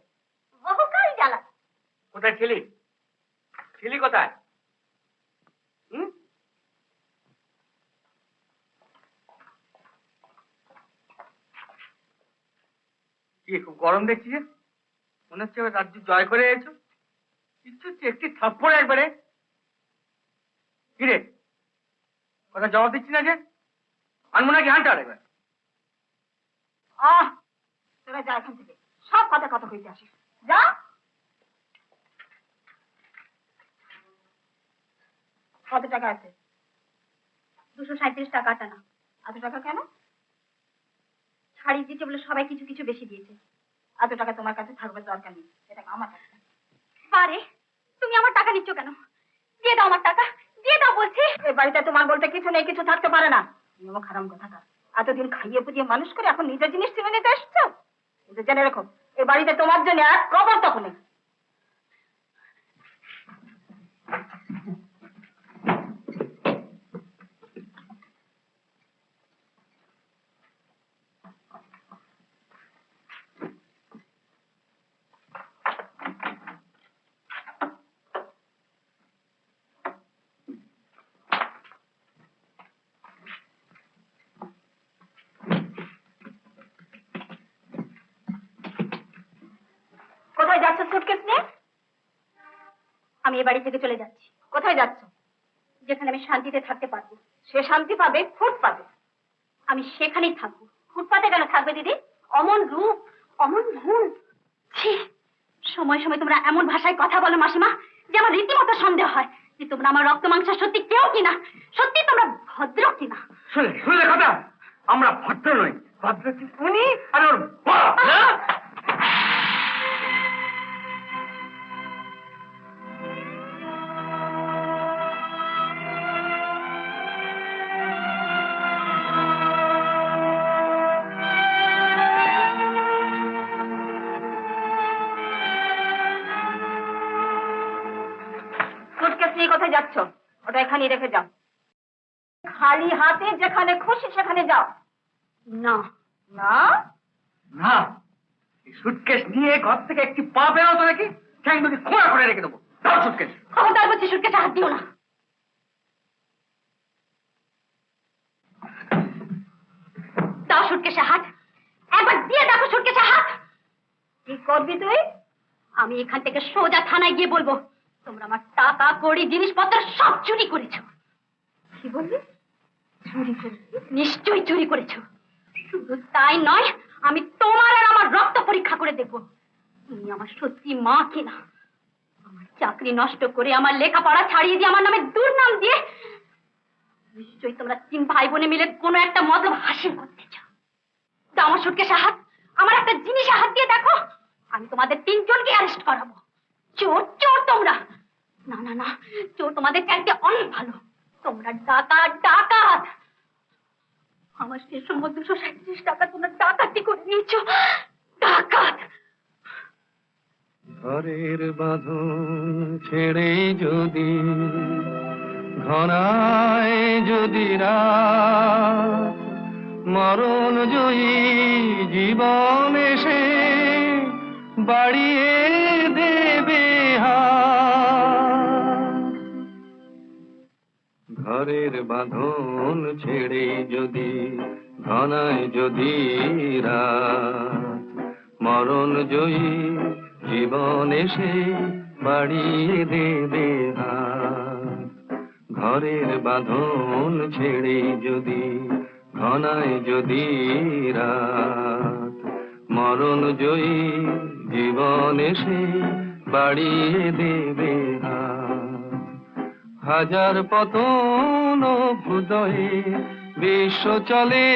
বহুকাল জ্বালা। কোথায় ছিলি? ছিলি কোথায়? হুম? কি খুব গরম দেখছি যে? মনে হচ্ছে এবার রাজ্য জয় করে এসেছো। কিচ্ছু হচ্ছে, একটি থাপ্পড় একবারে। কিরে, কথা জবাব দিচ্ছি না যে? আনবো নাকি হানটা একবার? তোরা যা এখান থেকে, সব কথা কথা হইতে আসিস। যা। কত টাকা আছে? 237 টাকা টানা। এত টাকা কেন? ছাড়ি দিতে বলে সবাই কিছু কিছু বেশি দিয়েছে। এত টাকা তোমার কাছে থাকবে দরকার নেই, এটা আমার টাকা। আরে তুমি আমার টাকা নিচ্ছ কেন? দিয়ে দাও আমার টাকা, দিয়ে দাও বলছি। এই বাড়িতে তোমার বলতে কিছু নেই, কিছু থাকতে পারে না। নিয়ম খারাপ কথা। এতদিন খাইয়ে পুজিয়ে মানুষ করে এখন নিজের জিনিস ছিনে নিতে এসছো। কিন্তু জেনে রেখো, এই বাড়িতে তোমার জন্য এক কবর তখন নেই। কোথায় যাচ্ছ সুটকেস নিয়ে? আমি এ বাড়ি থেকে চলে যাচ্ছি। কোথায় যাচ্ছ? যেখানে আমি শান্তিতে থাকতে পারবো। সে শান্তি পাবে ফুটপাতে। আমি সেখানেই থাকবো। ফুটপাতে কেন থাকবে দিদি? অমন রূপ, অমন ভুল। ছি, সময় সময় তোমরা এমন ভাষায় কথা বলো মাসিমা যে আমার রীতিমতো সন্দেহ হয়। সত্যি তোমরা আমার রক্ত মাংস সত্যি কেউ কিনা, সত্যি তোমরা ভদ্র কিনা? শুনলে কথা, আমরা ভদ্র নই, ভদ্র কি উনি আর ওর বাপ। সুটকেস নিয়ে কোথায় যাচ্ছ? ওটা এখানেই রেখে যাও। খালি হাতে যেখানে খুশি সেখানে যাও। না না না, এই সুটকেস নিয়ে ঘর থেকে একটি পা বেরোতো নাকি ঠ্যাং দুটি খোঁড়া করে রেখে দেবো। দাও সুটকেস। খবরদার বলছি সুটকেসে হাত দিও না। দাও সুটকেসে হাত, একবার দিয়ে দেখো সুটকেসে হাত। কি করবি তুই? আমি এখান থেকে সোজা থানায় গিয়ে বলবো তোমরা আমার টাকা কড়ি জিনিসপত্র সব চুরি করেছো। কি বললি? চুরি করেছি? নিশ্চয়ই চুরি করেছো। শুধু তাই নয়, আমি তোমার আর আমার রক্ত পরীক্ষা করে দেখবো তুমি আমার সত্যি মা কিনা। আমার চাকরি নষ্ট করে, আমার লেখাপড়া ছাড়িয়ে দিয়ে, আমার নামে দুর্নাম দিয়ে নিশ্চয়ই তোমরা 3 ভাই বোনে মিলে কোনো একটা মতলব হাসিল করতে চাও। দাও আমার সুটকেসে হাত, আমার একটা জিনিসে হাত দিয়ে দেখো, আমি তোমাদের 3 জনকে অ্যারেস্ট করাবো। চোর চোর তোমরা। না না না, চোর তোমাদের চাইতে অনেক ভালো। তোমরা ডাকাত ডাকাত। আমার শেষ সম্বন্ধ 237 টাকা তোমরা ডাকাতি করে নিয়েছো। ডাকাত। ঘরের বাঁধন ছেড়ে যদি ঘনায় যদি রাত, মরণ জয়ী জীবন এসে বাড়িয়ে দেবে হাত। ঘরের বাঁধন ছেড়ে যদি ঘনায় যদি রাত, মরণ জয়ী জীবন এসে বাড়িয়ে দেবে হাত। ঘরের বাঁধন ছেড়ে যদি ঘনায় যদি রাত, মরণ জয়ী জীবন এসে বাড়িয়ে দেবে হাত। হাজার পতন ভুদয়ে বিশ্ব চলে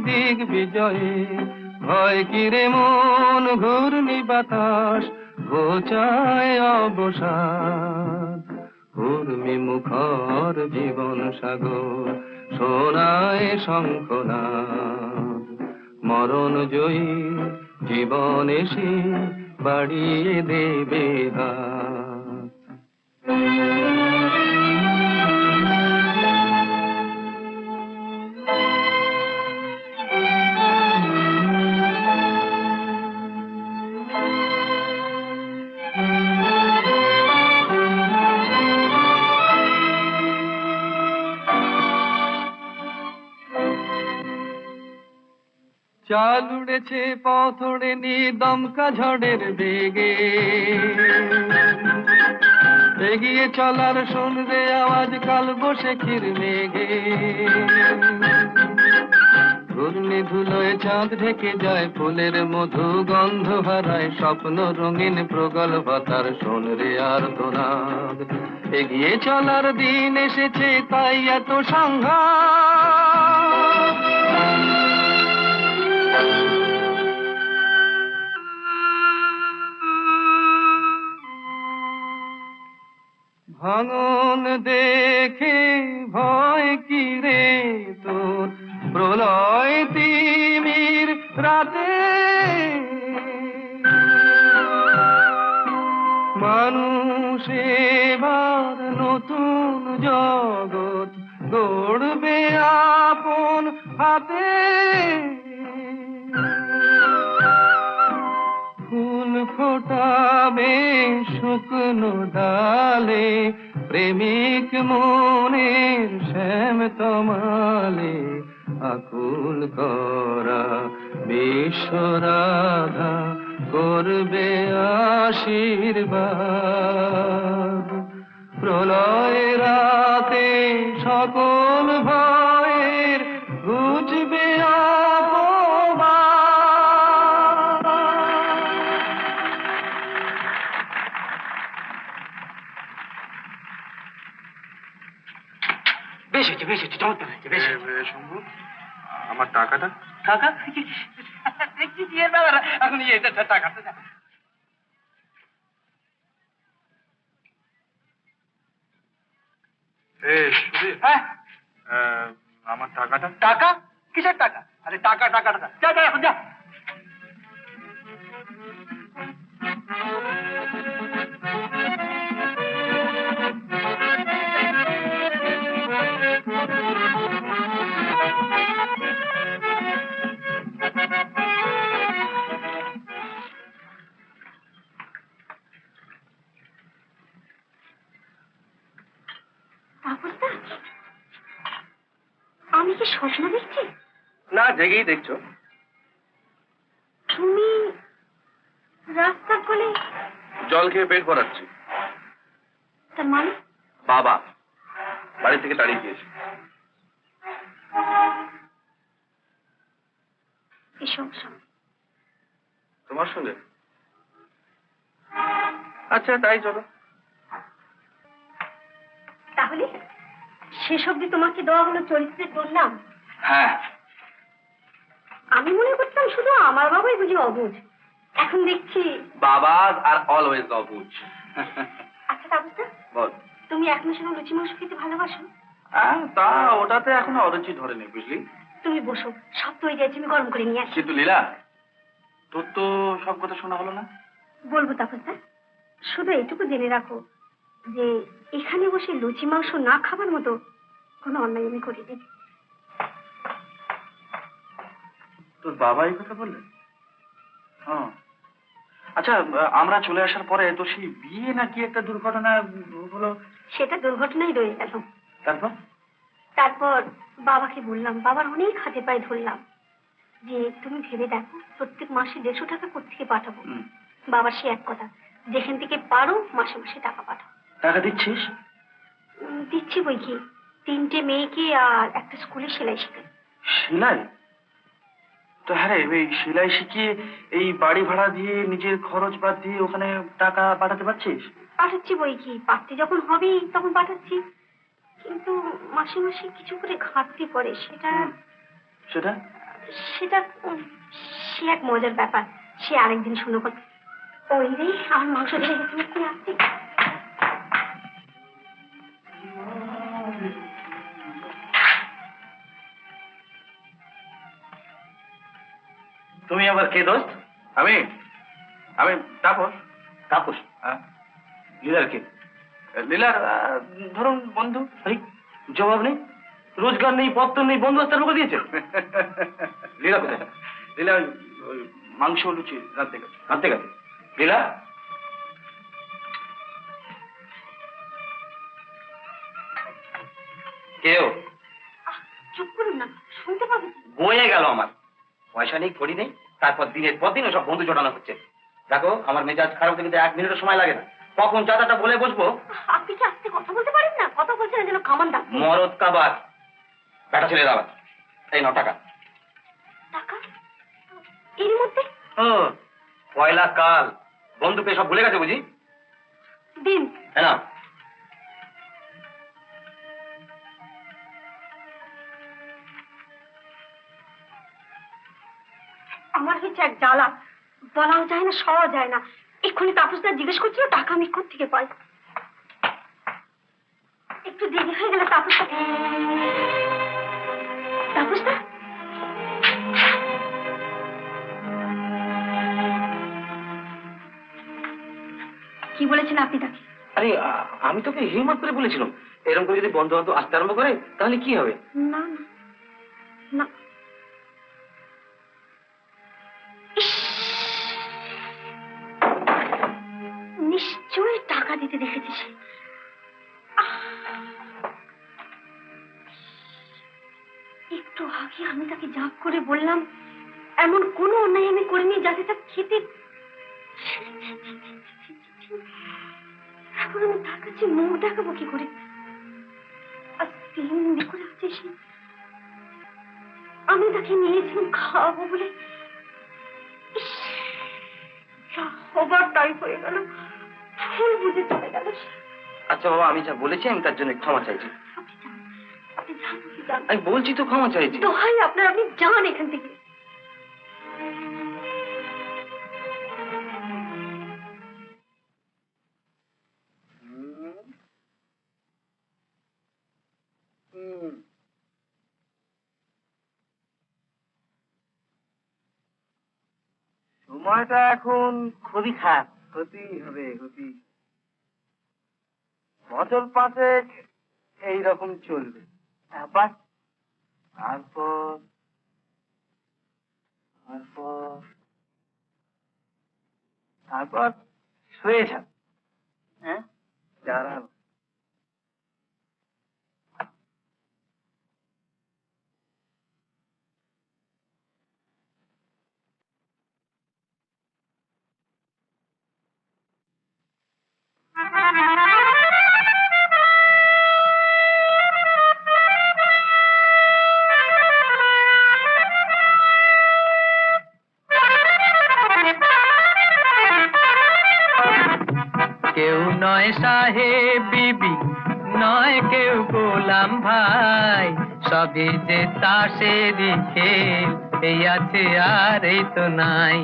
দিক বিজয়ে, ভয় কিরে মন ঘূর্ণি বাতাস ঘোচায় অবসাদ। উর্মি মুখর জীবন সাগর সোনায় শঙ্খনাদ, মরণ জয়ী জীবন এসে বাড়িয়ে দেবে হাত। চাল উড়েছে পথ ওড়েনি দমকা ঝড়ের বেগে, এগিয়ে চলার শুনবে আওয়াজ কাল বৈশাখীর মেঘে। ঘূর্ণি ধুলোয় চাঁদ ঢেকে যায়, ফুলের মধু গন্ধ হারায়, স্বপ্ন রঙিন প্রগল্ভতার শোনরে আর তোনাদ। এগিয়ে চলার দিন এসেছে তাই এত সংঘাত। ভাঙন দেখে ভয় কি রে তোর, প্রলয় তিমির রাতে মানুষ এবার নতুন জগৎ গড়বে আপন হাতে। ফুল ফোটাবে শুকনো ডালে, প্রেমিক মনের শ্যাম তমালে, আকুল করা বিশ্বরাধা করবে আশীর্বাদ। প্রলয় রাতে সকল ভয়ের ঘুচবে বেশ হয়েছে, চমৎকার হয়েছে, বেশ শম্ভু, আমার টাকাটা? টাকা কি দিয়ে ব্যাপার এখন টাকা হ্যাঁ আমার টাকাটা? টাকা কিসের টাকা? আরে টাকা টাকা টাকা যা যা এখন যা। তাপসদা, আমি কি স্বপ্ন দেখছি? না, জেগেই দেখছো। তুমি রাস্তার কোলে? জল খেয়ে পেট ভরাচ্ছি। তার মানে? বাবা বাড়ি থেকে দাঁড়িয়ে গিয়েছে। এসব সব তোমার সঙ্গে? আচ্ছা, তাই চলো। তাহলে শেষ অব্দি তোমাকে দেওয়া হলো চরিত্রের বললাম। হ্যাঁ, আমি মনে করতাম শুধু আমার বাবাই বুঝি অবুঝ, এখন দেখছি বাবা আর অলওয়েজ অবুঝ। আচ্ছা তাপসদা, বল। তুমি এক মাসের লুচি মাংস খেতে ভালোবাসো? তা ওটাতে এখনো অরুচি ধরেনি, বুঝলি। তুমি বসো, সব তো হয়ে যাচ্ছে, আমি গরম করে নিয়ে আসি। কিন্তু লীলা, তোর তো সব কথা শোনা হলো না। বলবো তাপসদা, শুধু এটুকু জেনে রাখো যে এখানে বসে লুচি মাংস না খাবার মতো কোনো অন্যায় আমি করিনি। তোর বাবা এই কথা বললেন? হ্যাঁ। আচ্ছা, আমরা চলে আসার পরে তো সেই বিয়ে নাকি একটা দুর্ঘটনা হলো? সেটা দুর্ঘটনাই রয়ে গেল। তারপর? তারপর বাবাকে বললাম, বাবার অনেক হাতে পায়ে ধরলাম যে তুমি ভেবে দেখো প্রত্যেক মাসে 150 টাকা কোত্থেকে পাঠাবো। বাবার সে এক কথা, যেখান থেকে পারো মাসে মাসে টাকা পাঠাও। টাকা দিচ্ছিস? দিচ্ছি বই কি, 3টে মেয়েকে আর একটা স্কুলে সেলাই শেখাই। সেলাই? তো হ্যাঁ রে, এই সেলাই শিখিয়ে এই বাড়ি ভাড়া দিয়ে নিজের খরচ বাদ দিয়ে ওখানে টাকা পাঠাতে পারছিস? পাঠাচ্ছি বই কি, পাঠতে যখন হবেই তখন পাঠাচ্ছি, কিন্তু মাসে মাসে কিছু করে ঘাটতি পড়ে। সেটা সেটা সেটা সে এক মজার ব্যাপার, সে আরেকদিন শুনো। ওই রে, আমার মাংস ধরে গেছে, কি আসছে। তুমি আবার কে দোস্ত? আমি আমি তাপস। তাপস? হ্যাঁ। লীলার কে? লীলার ধরুন বন্ধু। জবাব নেই, রোজগার নেই, পত্র নেই, বন্ধু আসতে লোক দিয়েছে। লীলা কোথায়? লীলা ওই মাংস লুচি রাতে গেছে। আনতে গেছে। লীলা? কেউ? চুপ করুন না, শুনতে পাবে। বয়ে গেল আমার। পয়সা নেই, করি নেই, তারপর দিনের পর দিন সব বন্ধু জটানো হচ্ছে। দেখো, আমার মেজাজ খারাপ হতে কিন্তু 1 মিনিটও সময় লাগে না। কখন চাচাটা বলে বসবো। আপনি কি আস্তে কথা বলতে পারেন না? কথা বলছেন যেন কামান ডাক। মরদ কাবার বেটা ছেলে দাবার। এই নাও টাকা। টাকা এর মধ্যে? পয়লা কাল, বন্ধুকে সব ভুলে গেছে বুঝি। দিন। হ্যাঁ না, আমার হচ্ছে এক জ্বালা, বলাও যায় না, সওয়া যায় না। এক্ষুনি তাপসদা জিজ্ঞেস করছিল টাকা আমি কোত্থেকে পাই। একটু দেরি হয়ে গেল তাপসদা। তাপসদা, কি বলেছেন আপনি তাকে? আরে আমি তোকে হিম্মত করে বলেছিলাম, এরকম করে যদি বন্ধু বান্ধব আসতে আরম্ভ করে তাহলে কি হবে। না না না, নিশ্চয়ই টাকা দিতে দেখেছে সে। একটু আগে আমি তাকে জাপ করে বললাম এমন কোনো অন্যায় আমি করিনি যাতে তার খেতে। এখন আমি তার কাছে মুখ দেখাবো কি করে? আজ 3 দিন করে আছে সে। আমি তাকে নিয়েছিলাম খাওয়াবো বলে, হবার তাই হয়ে গেল, ভুল বুঝে চলে গেল। আচ্ছা বাবা, আমি যা বলেছি আমি তার জন্য ক্ষমা চাইছি। আপনি যান, যান। আমি বলছি তো ক্ষমা চাইছি। দোহাই আপনার, আপনি যান এখান থেকে। সময়টা এখন খুবই খারাপ। হতেই হবে, হতেই। বছর 5 এইরকম চলবে, তারপর তারপর তারপর তারপর শুয়ে যান। হ্যাঁ, দাঁড়ান। কেউ নয় সাহেব বিবি, নয় কেউ গোলাম ভাই, সবই যে তাসেরই খেল, এই আছে আর এই তো নাই।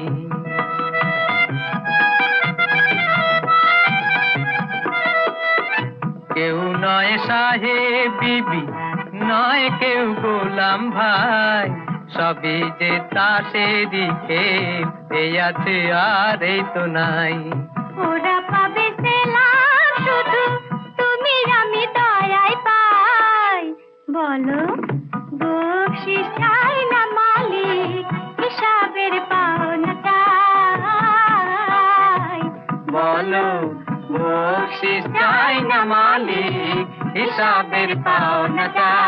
কেউ নয় সাহেব বিবি, নয় কেউ গোলাম ভাই, সবই যে তাসেরই খেল, এই আছে আর এই তো নাই। ওরা পাবে সেলাম শুধু, তুমি আমি দয়ায় পাই। বলো বকশিস চাই না মালিক, হিসাবের পাওনা চাই। বলো বকশিস চাই না মালিক, হিসাবের পাওনা চাই।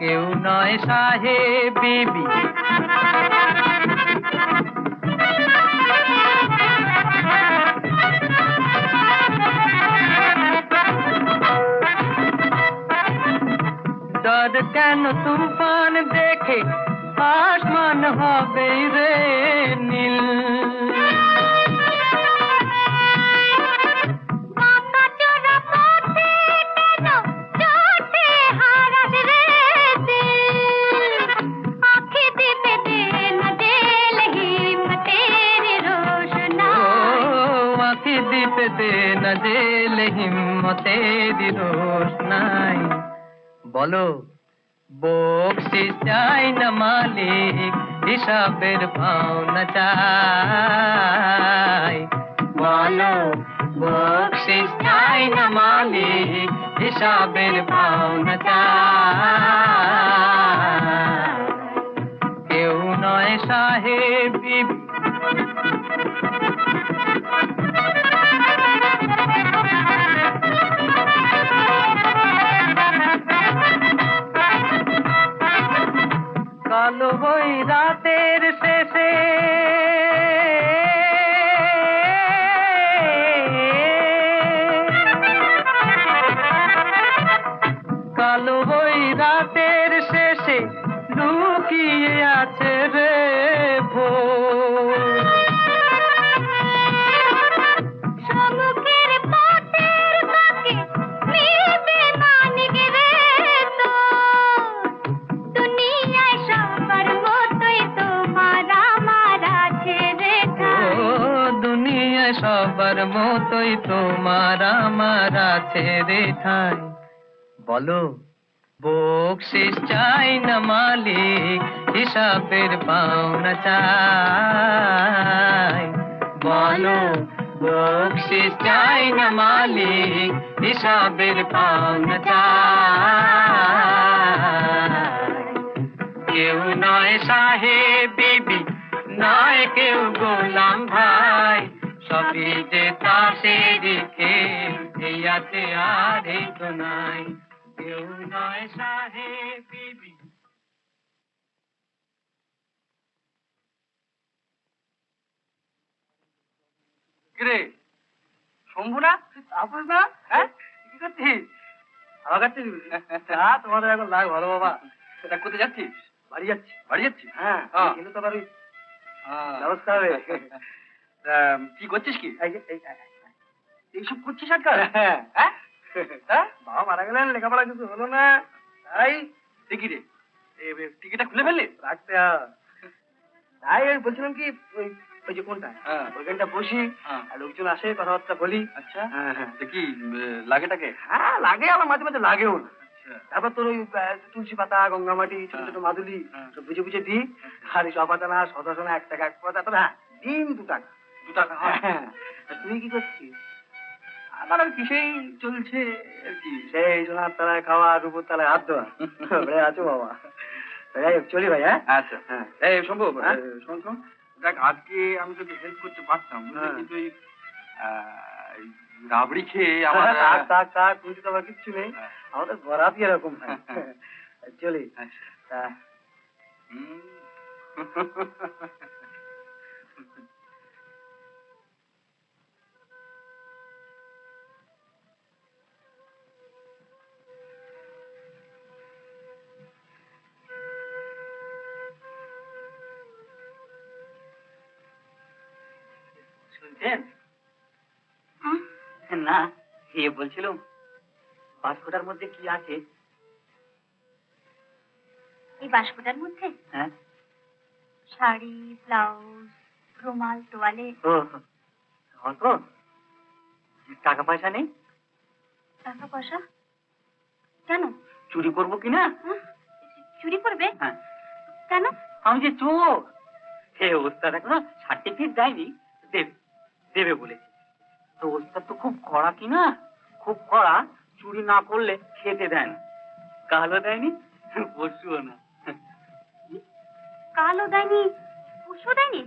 কেউ নয় সাহেব বিবি। डर কেন তুফান দেখে আসমান হবে রে নীল। বাঁকা চোরা পথে কেন চোটে হারাস রে দিল। আঁখি দিবে দে না দিল হিম্মতের রোশনাই। আঁখি দীপ দে না জেল হিম্মতের রোশনাই। বলো বকশিস চাই না মালিক, হিসাবের পাওনা চাই। বলো বকশিস চাই না মালিক, হিসাবের পাওনা চাই। কেউ নয় সাহেব বিবি। কালো বই রাতের শেষে কালো বই রাতের শেষে লুকিয়ে আছে রে ভোর। সমুখের পথের বাঁকে মিলবে মানিক রে তোর। দুনিয়ায় সবার মতোই তোমার আমার আছে রে ঠাই। ও দুনিয়ায় সবার মতোই তোমার আমার আছে রে ঠাই। বলো বকশিস চাই না মালিক, হিসাবের পাওনা চাই। বলো বকশিস চাই না মালিক, হিসাবের পাওনা চাই। কেউ নয় সাহেব বিবি, নয় কেউ গোলাম ভাই, সবই যে তাসেরই খেল, এই আছে আর এই তো নাই। কেউ নয় সাহেব বিবি। কিরে শম্ভু না, তাপস না? হ্যাঁ, কি করছিস? হাওয়া খাচ্ছিস? তোমাদের এখন লাগ ভালো বাবা। সেটা কোথায় যাচ্ছিস? বাড়ি যাচ্ছি। বাড়ি যাচ্ছিস? হ্যাঁ, কিন্তু তো বাড়ি ব্যবস্থা হবে। কি করছিস কি? এইসব করছিস আজকাল? হ্যাঁ। হ্যাঁ, বাবা মারা গেলেন, লেখাপড়া কিছু হলো না, তাই ঠিকই রে। টিকিটটা খুলে ফেললি? রাখতে তাই আমি বলছিলাম কি, ওই ওই যে কোনটা, ওইখানটা বসি, আর লোকজন আসে, কথাবার্তা বলি। আচ্ছা, হ্যাঁ হ্যাঁ, দেখি লাগেটাকে। হ্যাঁ লাগে, আমার মাঝে মাঝে লাগেও না। তারপর তোর ওই তুলসী পাতা, গঙ্গামাটি, ছোট ছোট মাদুলি সব বুঝে বুঝে দিই। আর এই সপাতানা, শতাসনা, 1 টাকা 1 পয়সা, তবে হ্যাঁ দিন 2 টাকা। 2 টাকা, হ্যাঁ। তুই কি করছিস? আমার আর কিসেই চলছে আর কি, সেই সোনার তলায় খাওয়া, রূপোর তলায় হাত দেওয়া। বেড়ে আছো বাবা। যাই হোক, চলি ভাই। হ্যাঁ, আচ্ছা, হ্যাঁ। এই সম্ভব, শোন শোন, দেখ আজকে আমি তোকে হেল্প করতে পারতাম, কিন্তু এই রাবড়ি খেয়ে আমার থাক, তুই তো আমার কিচ্ছু নেই, আমাদের বরাবরই এরকম হয়। চলি। শুনছেন? না, বলছিলাম বাস্কটার মধ্যে কি আছে? এই বাস্কটার মধ্যে হ্যাঁ, শাড়ি, ব্লাউজ, রুমাল, তোয়ালে। অত টাকা পয়সা নেই? টাকা পয়সা কেন? চুরি করবো কিনা? হ্যাঁ? চুরি করবে? হ্যাঁ, কেন? আমি যে চোর। হে ওস্তাদ এখনো সার্টিফিকেট দেয়নি, দেবে বলেছে। তো ওস্তাদ তো খুব কড়া কিনা, খুব কড়া, চুরি না করলে খেতে দেয় না। কালও দেয়নি, পরশুও না। কালও দেয়নি, পরশু দেয়নি?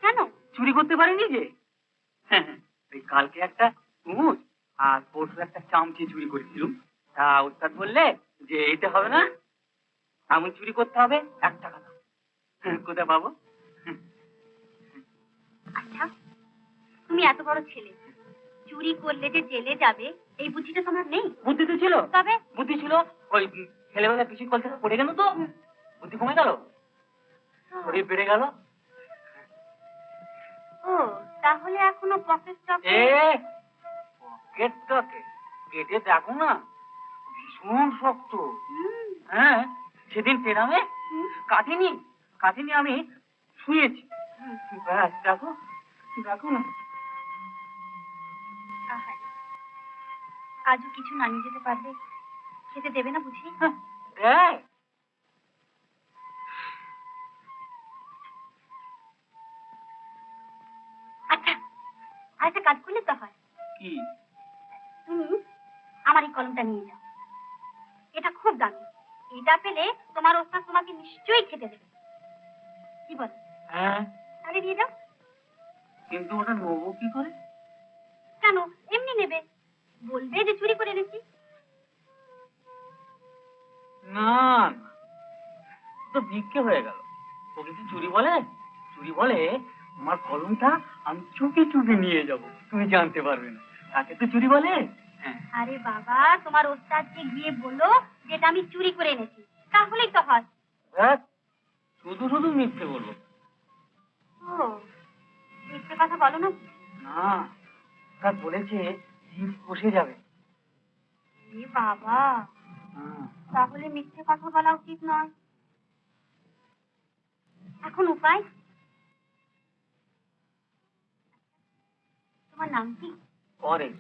কেন? চুরি করতে পারিনি যে। ওই কালকে একটা কুমুদ আর পরশু একটা চামচি চুরি করেছিলাম। তা ওস্তাদ বললে যে এটা হবে না, এমন চুরি করতে হবে 1 টাকা দাও। কোথায় পাবো? আচ্ছা, তুমি এত বড় ছেলে, চুরি করলে যে জেলে যাবে এই বুদ্ধিটা তোমার নেই? বুদ্ধি তো ছিল, তবে বুদ্ধি ছিল। ওই ছেলেবেলা পিছিয়ে কল থেকে পড়ে গেল তো বুদ্ধি কমে গেল, শরীর বেড়ে গেল। ও, তাহলে এখনো পকেট এ পকেটটাকে কেটে দেখো না, ভীষণ শক্ত। হ্যাঁ, সেদিন পেরামে কাটেনি, আমি শুয়েছি। ব্যাস, দেখো না। আজও কিছু না নিয়ে যেতে পারলে খেতে দেবে না বুঝি? দেখ, আচ্ছা, আরেকটা কাজ করলে তো হয়। কি? তুমি আমার এই কলমটা নিয়ে যাও, এটা খুব দামি। এটা পেলে তোমার ওস্তাদ তোমাকে নিশ্চয়ই খেতে দেবে। কি বল? হ্যাঁ, তাহলে দিয়ে যাও। কিন্তু ওটা নেবো কি করে? কেন, এমনি নেবে, বলবে যে চুরি করে এনেছি। না, তো ভিক্ষে হয়ে গেল। ওকে কি চুরি বলে? চুরি বলে আমার কলমটা আমি চুপি চুপি নিয়ে যাব, তুমি জানতে পারবে না। তাকে তো চুরি বলে। হ্যাঁ। আরে বাবা, তোমার ওস্তাদকে গিয়ে বলো যেটা আমি চুরি করে এনেছি, তাহলেই তো হয়। দেখ, শুধু মিথ্যে বলবো। ও, মিথ্যে কথা বলো না? না, তা বলেছে জিভ কষে যাবে। এ বাবা, তাহলে মিথ্যে কথা বলা উচিত নয়। এখন উপায়? তোমার নাম কি? পরেশ।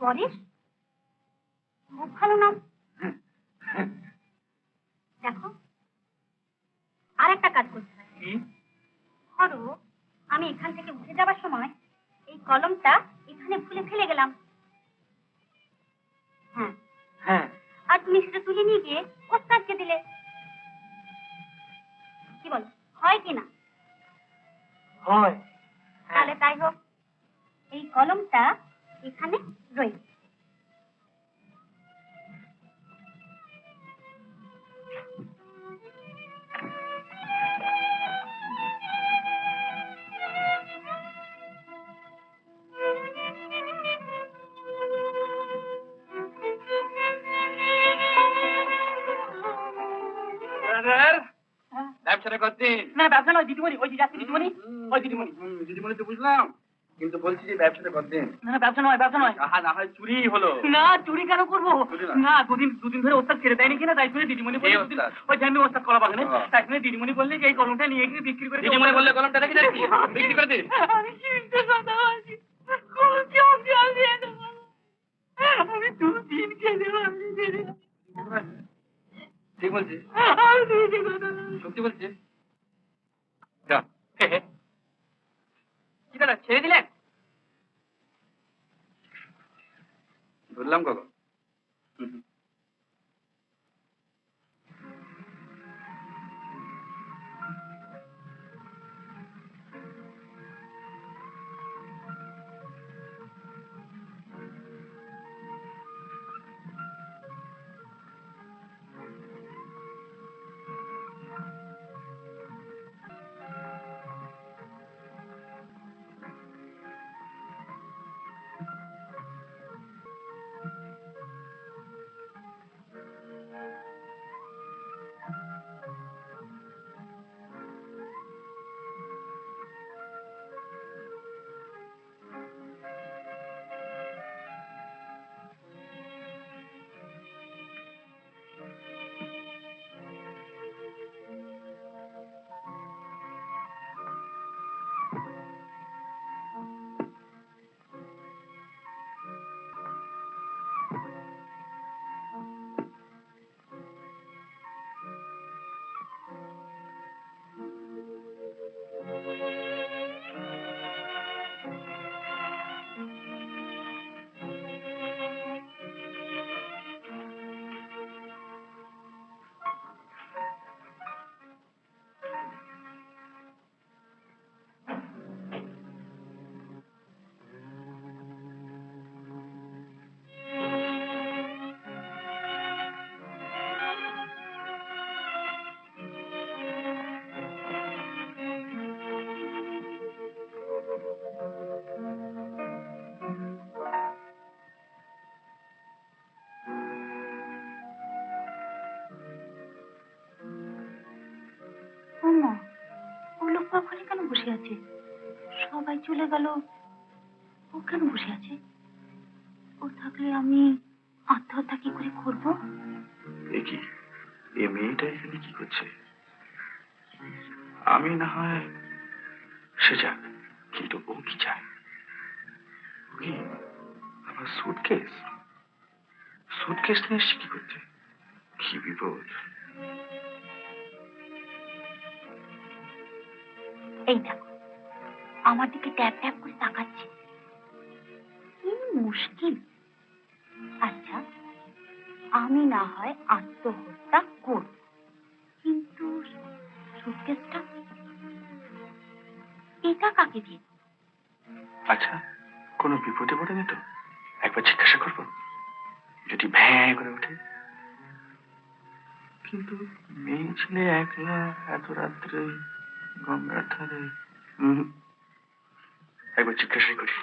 পরেশ? খুব ভালো নাম। দেখো, আর একটা কাজ করতে হয়। কি? ধরো, আমি এখান থেকে উঠে যাবার সময় এই কলমটা এখানে ভুলে ফেলে গেলাম। হ্যাঁ, হ্যাঁ, আর তুমি সেটা তুলে নিয়ে গিয়ে ওস্তাদকে দিলে। কি বলো, হয় কি না? হয়। তাহলে তাই হোক, এই কলমটা এখানে রইল। ব্যবসাটা করতে না, ব্যবসা নয়, দিদিমণি, ওই যে যাচ্ছে দিদিমণি, ওই দিদিমণি। দিদিমণি তো বুঝলাম, কিন্তু বলছি যে ব্যবসাটা কতদিন? না না, ব্যবসা নয়, ব্যবসা নয়। আহা, না হয় চুরি হলো। না, চুরি কেন করবো? চুরি না। না, দুদিন ধরে ওস্তাদ ছেড়ে দেয়নি কিনা, তাই শুনে দিদিমণি বললে কে দুদিন ওস্তাদ? ওই ঝামি ওস্তাদ কলা বাগানে, ও। তাই শুনে দিদিমণি বললে যে এই কলমটা নিয়ে গিয়ে বিক্রি করে দিও। দিদিমণি বললে কলমটা রেখে যাচ্ছি, বিক্রি করে দিস। আমি কিনতে কথা বলছি, কোন জব জল দিয়ে দেবো। আমি 2 দিন খেতে পারছি না। ঠিক বলছিস? আমি দিদি কথা বলছি। সত্যি বলছিস? যা কি দাদা, ছেড়ে দিলেন? ধরলাম কখন? ওমা, ও লোকটা ওখানে কেন বসে আছে? সবাই চলে গেল, ও কেন বসে আছে? ও থাকলে আমি আত্মহত্যা কি করে করবো? দেখি এ মেয়েটা এখানে কি করছে। আমি না হয় সে যাক, কিন্তু ও কি চায়? ও কি আমার সুটকেস নিয়ে এসছে কি করতে? কি বিপদ! এই দেখো, আমার দিকে ট্যাপ ট্যাপ করে তাকাচ্ছে। কি মুশকিল। আচ্ছা, আমি না হয় আত্মহত্যা করব, কিন্তু সুটকেসটা এটা কাকে দিয়ে? আচ্ছা, কোনো বিপদে পড়েনি তো? একবার জিজ্ঞাসা করবো, যদি ভ্যাঁ করে ওঠে। কিন্তু মেয়ে ছেলে একলা এত রাত্রে গঙ্গার ধারে, একবার জিজ্ঞাসাই করি।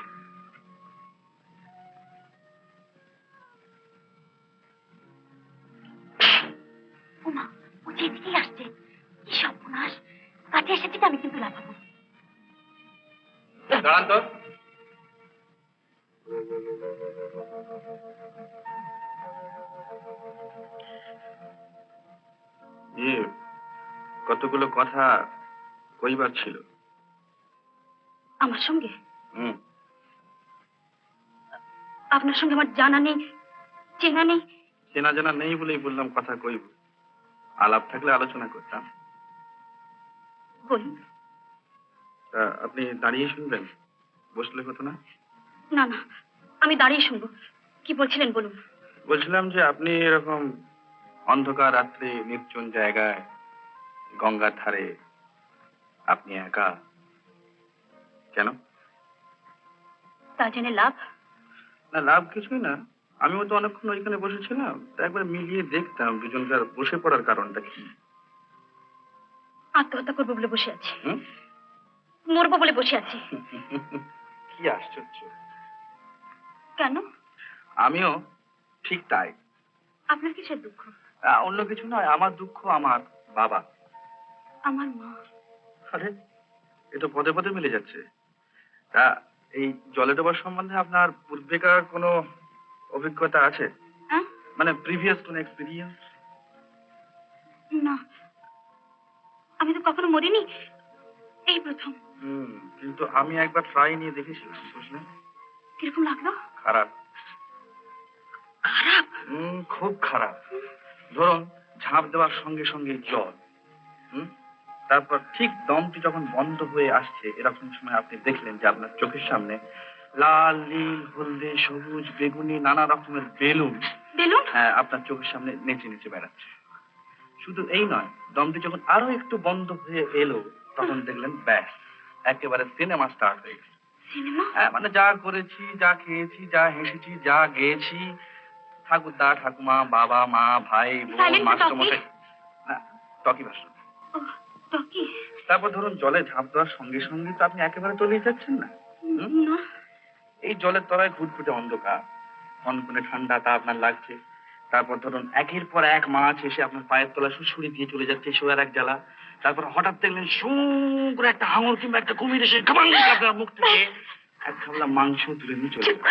ওমা, ও যেদিকেই আসছে, কি সর্বনাশ। কাছে এসেছে আমি কিন্তু লাফাবো। দাঁড়ান তো। কতগুলো কথা কইবার ছিল। আমার সঙ্গে? হুম। আপনার সঙ্গে আমার জানা নেই, চেনা নেই? চেনা জানা নেই বলেই বললাম কথা কইব। আলাপ থাকলে আলোচনা করতাম। বলুন। তা আপনি দাঁড়িয়ে শুনবেন, বসলে হতো না? না না, আমি দাঁড়িয়ে শুনবো। কি বলছিলেন বলুন। বলছিলাম যে আপনি এরকম অন্ধকার রাত্রে নির্জন জায়গায় গঙ্গার ধারে আপনি একা কেন? তা জেনে লাভ? না, লাভ কিছুই না। আমিও তো অনেকক্ষণ ওইখানে বসেছিলাম, তা একবার মিলিয়ে দেখতাম দুজনকার বসে পড়ার কারণটা কি। আত্মহত্যা করবো বলে বসে আছি, হুম? মরবো বলে বসে আছি। কি আশ্চর্য! কেন? আমিও ঠিক তাই। আপনার কিসের দুঃখ? অন্য কিছু নয়, আমার দুঃখ আমার বাবা। আমার মা। আরে, এ তো পদে পদে মিলে যাচ্ছে। তা এই জলে ডোবার সম্বন্ধে আপনার পূর্বেকার কোনো অভিজ্ঞতা আছে? হ্যাঁ? মানে প্রিভিয়াস কোনো এক্সপিরিয়েন্স? না, আমি তো কখনো মরিনি, এই প্রথম। কিন্তু আমি একবার ট্রাই নিয়ে দেখেছিলাম, বুঝলেন? কিরকম লাগলো? খারাপ। খারাপ? খুব খারাপ। ধরুন ঝাঁপ দেওয়ার সঙ্গে সঙ্গে জল, তারপর ঠিক দমটি যখন বন্ধ হয়ে আসছে এরকম সময় আপনি দেখলেন যে আপনার চোখের সামনে লাল, নীল, হলদে, সবুজ, বেগুনি নানা রকমের বেলুন হ্যাঁ আপনার চোখের সামনে নেচে নেচে বেড়াচ্ছে। শুধু এই নয়, দমটি যখন আরো একটু বন্ধ হয়ে এলো তখন দেখলেন ব্যাস একেবারে সিনেমা স্টার্ট হয়ে গেছে। হ্যাঁ মানে যা করেছি, যা খেয়েছি, যা হেসেছি, যা গেয়েছি, ঠাকুরদা, ঠাকুমা, বাবা, মা, ভাই, বোন, মাস্টারমশাই, টকি ভাষণ। তারপর ধরুন জলে ঝাঁপ দেওয়ার সঙ্গে সঙ্গে তো আপনি একেবারে তলিয়ে যাচ্ছেন না। এই জলের তলায় ঘুটঘুটে অন্ধকার, কনকনে ঠান্ডাটা আপনার লাগছে। তারপর ধরুন একের পর এক মাছ এসে আপনার পায়ের তলা সুড়সুড়ি দিয়ে চলে যাচ্ছে, শোয়ার এক জ্বালা। তারপর হঠাৎ দেখলেন শু করে একটা হাঙর কিংবা একটা কুমির এসে আপনার মুখ থেকে এক খাবলা মাংস তুলে নিয়ে চলে যাবে।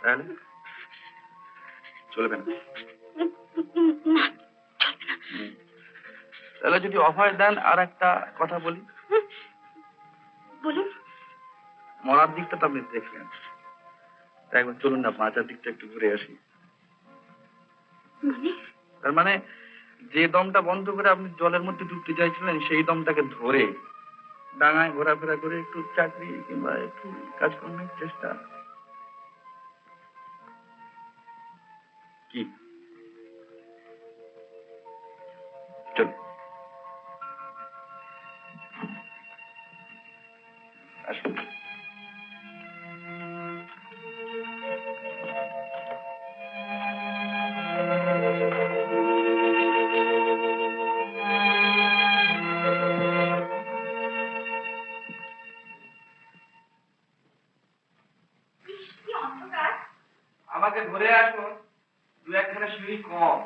তাহলে চলবে না। তাহলে যদি অভয় দেন আর একটা কথা বলি। বলুন। মরার দিকটা তো আপনি দেখলেন, তাই একবার চলুন না বাঁচার দিকটা একটু ঘুরে আসি। তার মানে যে দমটা বন্ধ করে আপনি জলের মধ্যে ডুবতে চাইছিলেন সেই দমটাকে ধরে ডাঙায় ঘোরাফেরা করে একটু চাকরি কিংবা একটু কাজকর্মের চেষ্টা। কি চল আসুন। আমাকে ধরে আসুন, দু একখানা সিঁড়ি কম।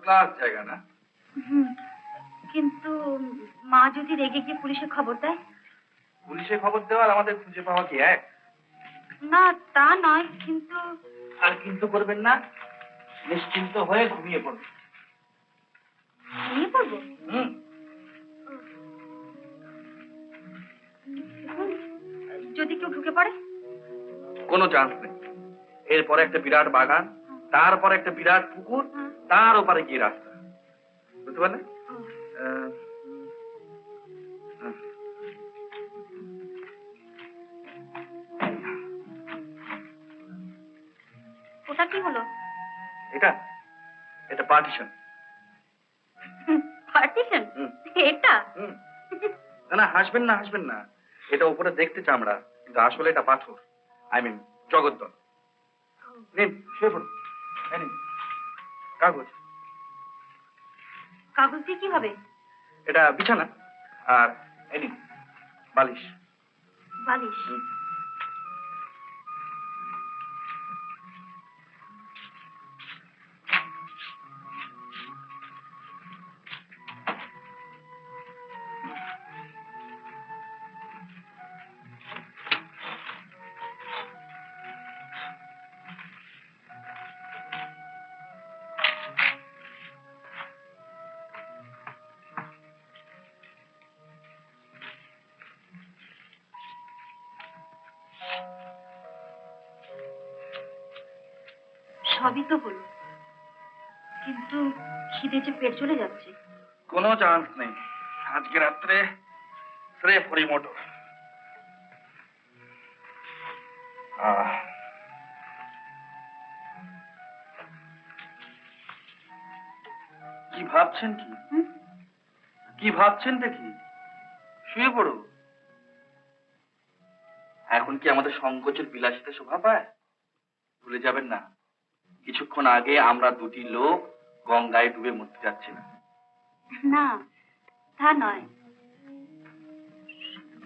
ক্লাস জায়গা না? কিন্তু মা যদি রেগে গিয়ে পুলিশে খবর দেয়? পুলিশে খবর দেওয়ার আমাদের খুঁজে পাওয়া কি এক? না তা নয়, কিন্তু আর কিন্তু করবেন না, নিশ্চিন্ত হয়ে ঘুমিয়ে পড়বেন। ঘুমিয়ে পড়বো? যদি কেউ ঢুকে পড়ে? কোনো চান্স নেই। এরপরে একটা বিরাট বাগান, তারপর একটা বিরাট পুকুর, তার ওপারে গিয়ে রাস্তা, বুঝতে পারলেন? ওটা কি হলো? এটা এটা পার্টিশন। পার্টিশন? এটা? না না, হাসবেন না, হাসবেন না। এটা উপরে দেখতে চামড়া, কিন্তু আসলে এটা পাথর, আই মিন জগদ্দল। নিন শুয়ে পড়ুন। নিন কাগজ। কাগজ দিয়ে কি হবে? এটা বিছানা, আর এদিন বালিশ। বালিশ? সবই তো হলো, কিন্তু খিদে যে পেট চলে যাচ্ছে। কোনো চান্স নেই, আজকে রাত্রে স্রেফ হরিমোটর। কি ভাবছেন? কি ভাবছেন? দেখি শুয়ে পড়ো। এখন কি আমাদের সংকোচের বিলাসিতা শোভা পায়? ভুলে যাবেন না, কিছুক্ষণ আগে আমরা দুটি লোক গঙ্গায় ডুবে মরতে যাচ্ছিলাম। না, তা নয়,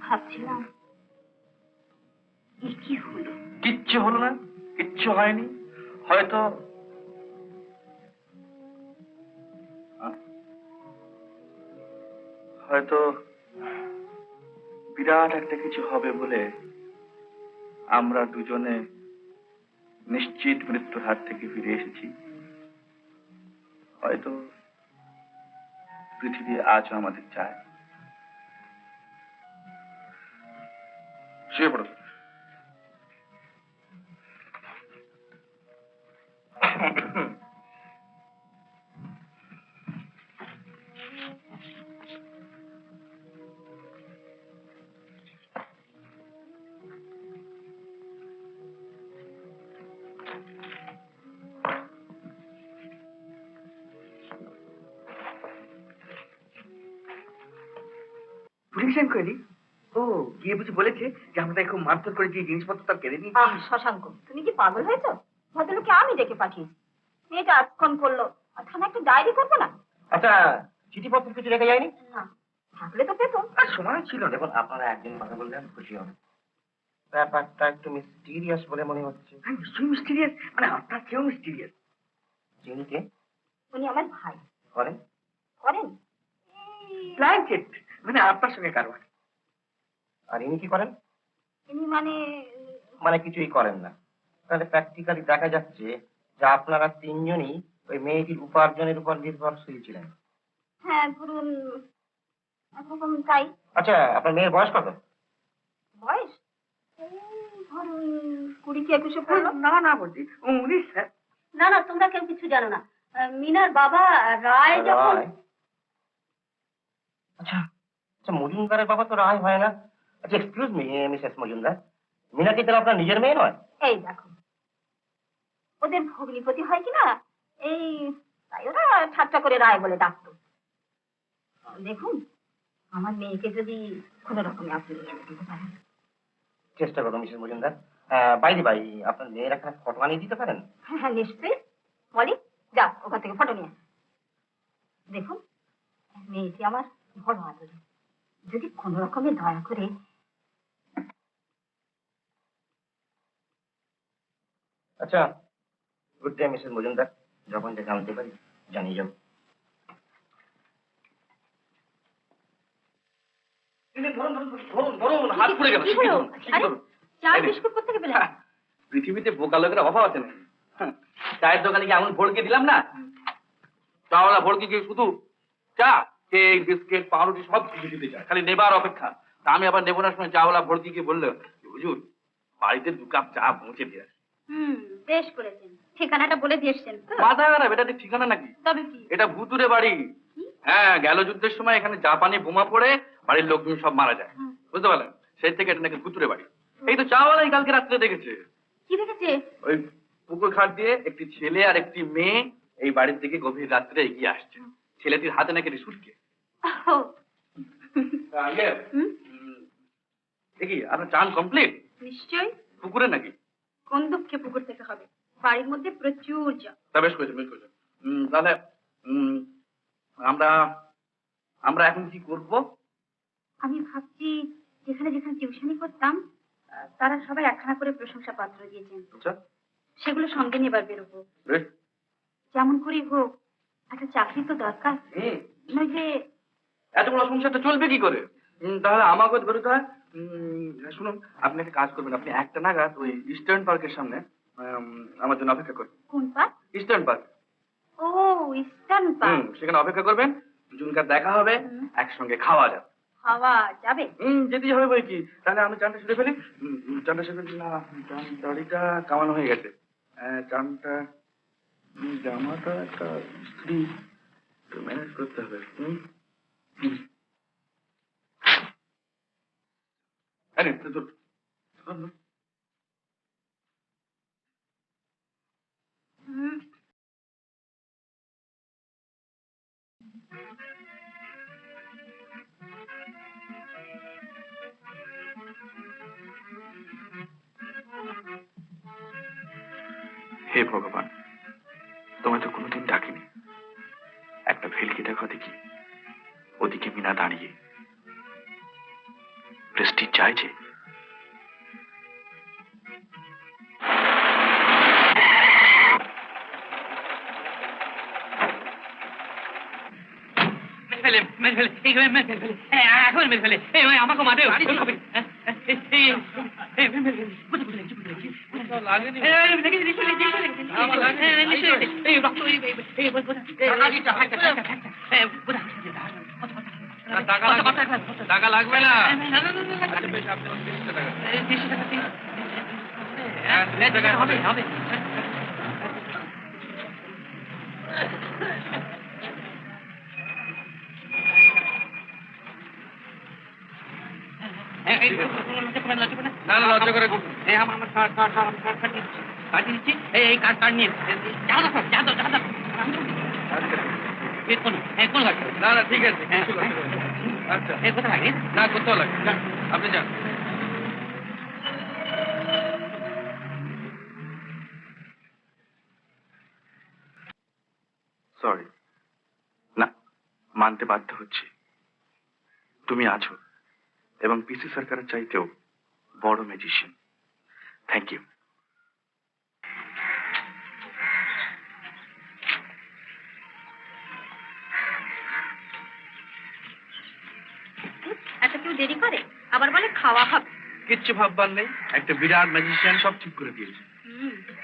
ভাবছিলাম এ কি হলো। কিচ্ছু হলো না, কিচ্ছু হয়নি। হয়তো হয়তো বিরাট একটা কিছু হবে বলে আমরা দুজনে নিশ্চিত মৃত্যুর হাত থেকে ফিরে এসেছি। হয়তো পৃথিবী আজও আমাদের চায়। শুয়ে পড়ো। Police enquiry? ও, গিয়ে বুঝি বলেছে যে আমরা তাই খুব মারধর করেছি, জিনিসপত্র তার কেড়ে নিয়েছি। শশাঙ্ক, তুমি কি পাগল হয়েছো? ভদ্রলোককে আমি ডেকে পাঠিয়েছি, মেয়েটা আজক্ষণ করলো, আর থানা একটা ডায়েরি করবো না? আচ্ছা, চিঠিপত্র কিছু রেখে যায়নি? না, থাকলে তো পেতো। আর সময় ছিল। দেখুন, আপনারা একদিন কথা বললে আমি খুশি হব। ব্যাপারটা একটু মিস্টিরিয়াস বলে মনে হচ্ছে। হ্যাঁ, নিশ্চয়ই মিস্টিরিয়াস, মানে আপনার চেয়েও মিস্টিরিয়াস। যিনি কে? উনি আমার ভাই। করেন? করেন প্ল্যানচেট, মানে আপনার সঙ্গে কারবার। আর ইনি কি করেন? ইনি মানে মানে কিছুই করেন না। তাহলে প্র্যাকটিক্যালি দেখা যাচ্ছে যে আপনারা তিনজনই ওই মেয়েটির উপার্জনের উপর নির্ভরশীল ছিলেন। হ্যাঁ, ধরুন এখন তাই। আচ্ছা, আপনার মেয়ের বয়স কত? বয়স এই ধরুন 20 কি 21 পড়লো। না না, বলছি 19। স্যার, না না, তোমরা কেউ কিছু জানো না। মিনার বাবা রায় যখন আচ্ছা আচ্ছা, মজুমদারের বাবা তো রায় হয় না। আচ্ছা, excuse me Mrs Majumdar, Meena কি তাহলে আপনার নিজের মেয়ে নয়? এই দেখো, ওদের ভগ্নিপতি হয় কিনা এই তাই ওরা ঠাট্টা করে রায় বলে ডাকতো। দেখুন, আমার মেয়েকে যদি কোনো রকমে আপনি এনে দিতে পারেন। চেষ্টা করো মিসেস মজুমদার। বাইরে বাই, আপনার মেয়ের একটা ফটো আনিয়ে দিতে পারেন? হ্যাঁ হ্যাঁ, নিশ্চয়ই। বলি, যা ওখান থেকে ফটো নিয়ে আয়। দেখুন, মেয়েটি আমার বড় আদরে, যদি কোনো রকমে দয়া করে। আচ্ছা, গুড ডে মিসেস মজুমদার, যখন যে জানতে পারি জানিয়ে যাও। হাত পড়ে গেল। কি হলো? আরে, চার বিস্কুট কোথা থেকে পেলেন? পৃথিবীতে বোকা লোকের অভাব আছে না। চায়ের দোকানে কি এমন ভড়কে দিলাম না? চাওয়ালা ভড়কে গিয়ে শুধু চা, কেক, বিস্কিট, পাউরুটি সব কিছু দিতে চায়, খালি নেবার অপেক্ষা। তা আমি আবার নেবো না সময় চাওয়ালা ভড়কে গিয়ে বললো, হুজুর বাড়িতে 2 কাপ চা পৌঁছে দিয়ে আসি। বেশ করেছেন, ঠিকানাটা বলে দিয়ে এসছেন তো? মাথা খারাপ, এটা ঠিক ঠিকানা নাকি? তবে কি? এটা ভুতুরে বাড়ি। হ্যাঁ, গেল যুদ্ধের সময় এখানে জাপানি বোমা পড়ে বাড়ির লোকজন সব মারা যায়, বুঝতে পারলেন? সেই থেকে এটা নাকি ভুতুরে বাড়ি। এই তো চাওয়ালাই কালকে রাত্রে দেখেছে। কি দেখেছে? ওই পুকুর ঘাট দিয়ে একটি ছেলে আর একটি মেয়ে এই বাড়ির দিকে গভীর রাত্রে এগিয়ে আসছে। ছেলেটির হাতে নাকি সুটকেস। দেখি আপনার চান কমপ্লিট? নিশ্চয়ই। পুকুরে নাকি? কোন দুঃখে পুকুর থেকে হবে? বাড়ির মধ্যে প্রচুর জল। তা বেশ করেছে, বেশ করেছে। তাহলে আমরা আমরা এখন কি করব? আমি ভাবছি, যেখানে যেখানে টিউশনি করতাম তারা সবাই একখানা করে প্রশংসা পাত্র দিয়েছেন, আচ্ছা, সেগুলো সঙ্গে নিয়ে এবার বেরোবো। বেশ। যেমন করেই হোক একটা চাকরি তো দরকার, নইলে এত বড় সংসারটা চলবে কি করে? তাহলে আমাকে বেরোতে হয়। শুনুন, আপনি একটা কাজ করবেন, আপনি 1টা নাগাদ ওই ইস্টার্ন পার্কের সামনে আমার জন্য অপেক্ষা করবেন। কোন পার্ক? Eastern park. ও, ইস্টার্ন পার্ক। সেখানে অপেক্ষা করবেন, দুজনকার দেখা হবে, একসঙ্গে খাওয়া যাবে। খাওয়া যাবে? যেতেই হবে বই কি। তাহলে আমি চানটা সেরে ফেলি। চানটা সেরে ফেলি না, চান দাড়িটা কামানো হয়ে গেছে। চানটা জামাটা একটা স্ত্রী ম্যানেজ করতে হবে। আরে তোর হে ভগবান, তোমায় তো কোনোদিন ডাকিনি। একটা ভেলকি দেখা দেখি, ওদিকে মিনা দাঁড়িয়ে। প্রেস্টিজ চাই যে। আমাকে মাঠে টাকা লাগবে না। হবে হবে। লজ্জা করে আমার কাটিয়ে দিচ্ছি। এই কার্ড নিয়ে না না ঠিক আছে। আচ্ছা কোথায় লাগে না, কোথাও লাগে, আপনি যান। সরি, না, মানতে বাধ্য হচ্ছে। তুমি আছো এবং পিসি সরকারের চাইতেও বড় ম্যাজিশিয়ান। Thank you. এত কেউ দেরি করে, আবার বলে খাওয়া হবে। কিচ্ছু ভাববার নেই, একটা বিরাট ম্যাজিশিয়ান সব ঠিক করে দিয়েছে।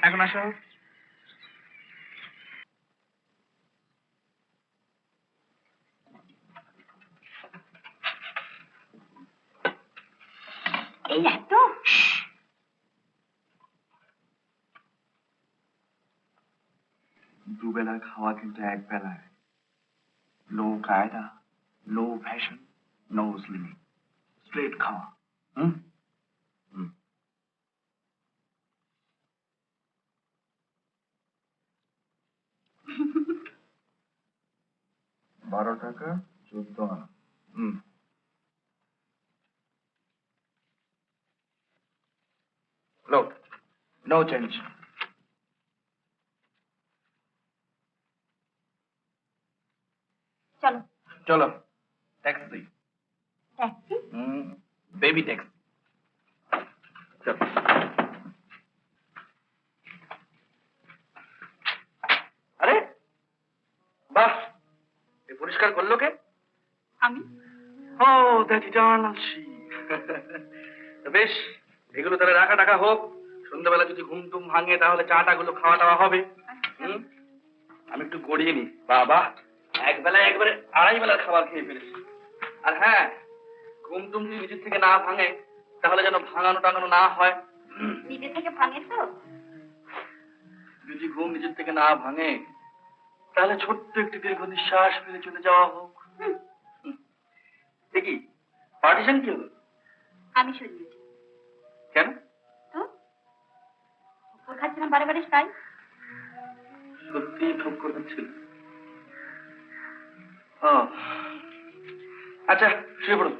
এখন আসো। এই এত দুবেলা খাওয়া কিন্তু এক বেলায়। নো কায়দা, no fashion, no slimming, straight খাওয়া। হুম হুম। 12 টাকা 14 আনা। হুম। লো, নো চেঞ্জ। চলো চলো, ট্যাক্সি। ট্যাক্সি? Baby taxi. চলো। আরে বাহ, এ পরিষ্কার করলো কে? আমি ও দ্যাট ইটার্নাল শি। বেশ, এগুলো তাহলে রাখা টাকা হোক। সন্ধ্যাবেলা যদি ঘুম টুম ভাঙে তাহলে চা টা গুলো খাওয়া টাওয়া হবে। হুম? আমি একটু গড়িয়ে নি। বাবা, এক বেলায় একবারে 2.5 বেলার খাবার খেয়ে ফেলেছি। আর হ্যাঁ, ঘুম টুম যদি নিজের থেকে না ভাঙে তাহলে যেন ভাঙানো টাঙানো না হয়। নিজে থেকে ভাঙে তো? যদি ঘুম নিজের থেকে না ভাঙে তাহলে ছোট্ট একটি দীর্ঘ নিঃশ্বাস ফেলে চলে যাওয়া হোক। দেখি পার্টিশন কি হলো? আমি সরিয়েছি। কেন? তো ওর খাচ্ছিলাম বারে বারে, তাই। সত্যি ঠক্কর হচ্ছিল। ও আচ্ছা, শুয়ে পড়ো।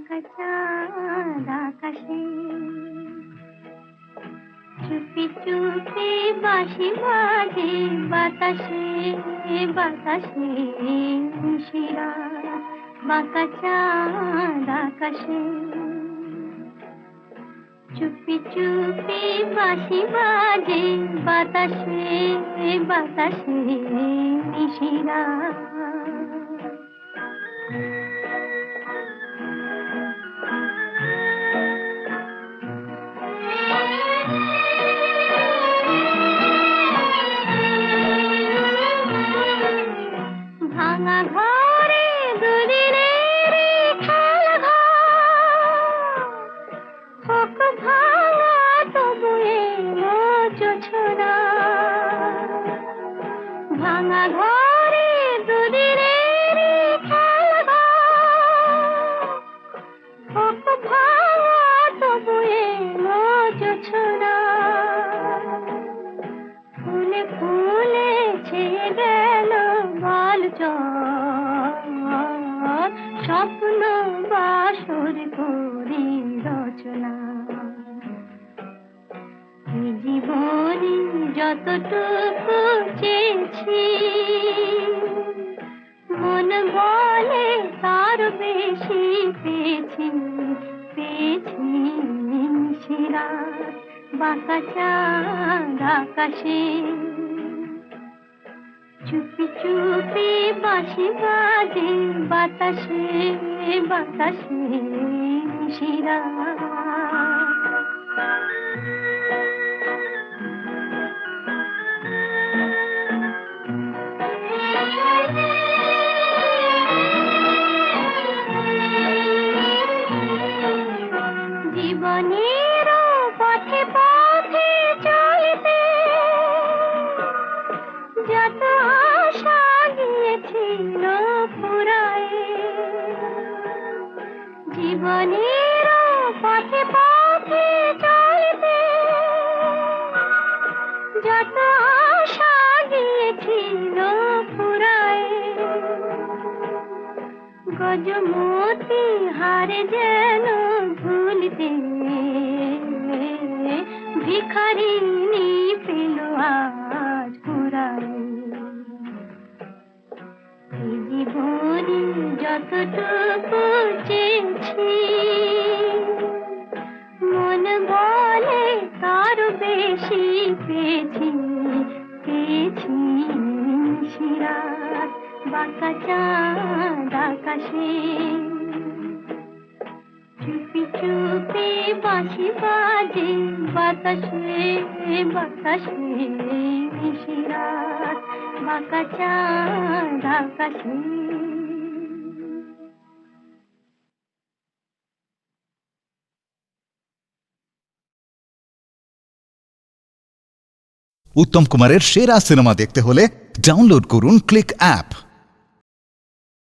বাঁকা চাঁদ আকাশে চুপি চুপি বাঁশি বাজে বাতাসে বাতাসে শিরা বাঁকা চাঁদ আকাশে চুপি চুপি বাঁশি বাজে বাতাসে বাতাসে শিরা ভাঙা ঘরে দুদিনের খেলা ঘর হোক ভাঙা তবু এলো জোছনা ভাঙা ঘরে দুদিনের খেলা ঘর হোক ভাঙা তবু এলো জোছনা ফুলে ফুলে ছেয়ে গেল বল স্বপ্ন বাসর করি রচনা এই জীবনে যতটুকু চেয়েছি মন বলে তার বেশি পেয়েছি পেয়েছি শিরাত বাঁকা চাঁদ আকাশে চুপি চুপি বাঁশি বাজে বাতাসে বাতাসে শিরা জীবনের পথে পথে চলতে যত আশা গিয়েছিল পুরায়ে জীবনের পথে পথে চলতে যত আশা গিয়েছিল পুরায়ে গজমতি হারে যেন ভুলতে ভিখারিনী পেল আজ পুরায়ে এই জীবনে যতটুকু চেয়েছি মন বলে তার বেশি পেয়েছি পেয়েছি শিরাত বাঁকা চাঁদ আকাশে চুপি চুপি বাঁশি বাজে বাতাসে বাতাসে শিরাত বাঁকা চাঁদ আকাশে উত্তম কুমারের সেরা সিনেমা দেখতে হলে ডাউনলোড করুন ক্লিক অ্যাপ।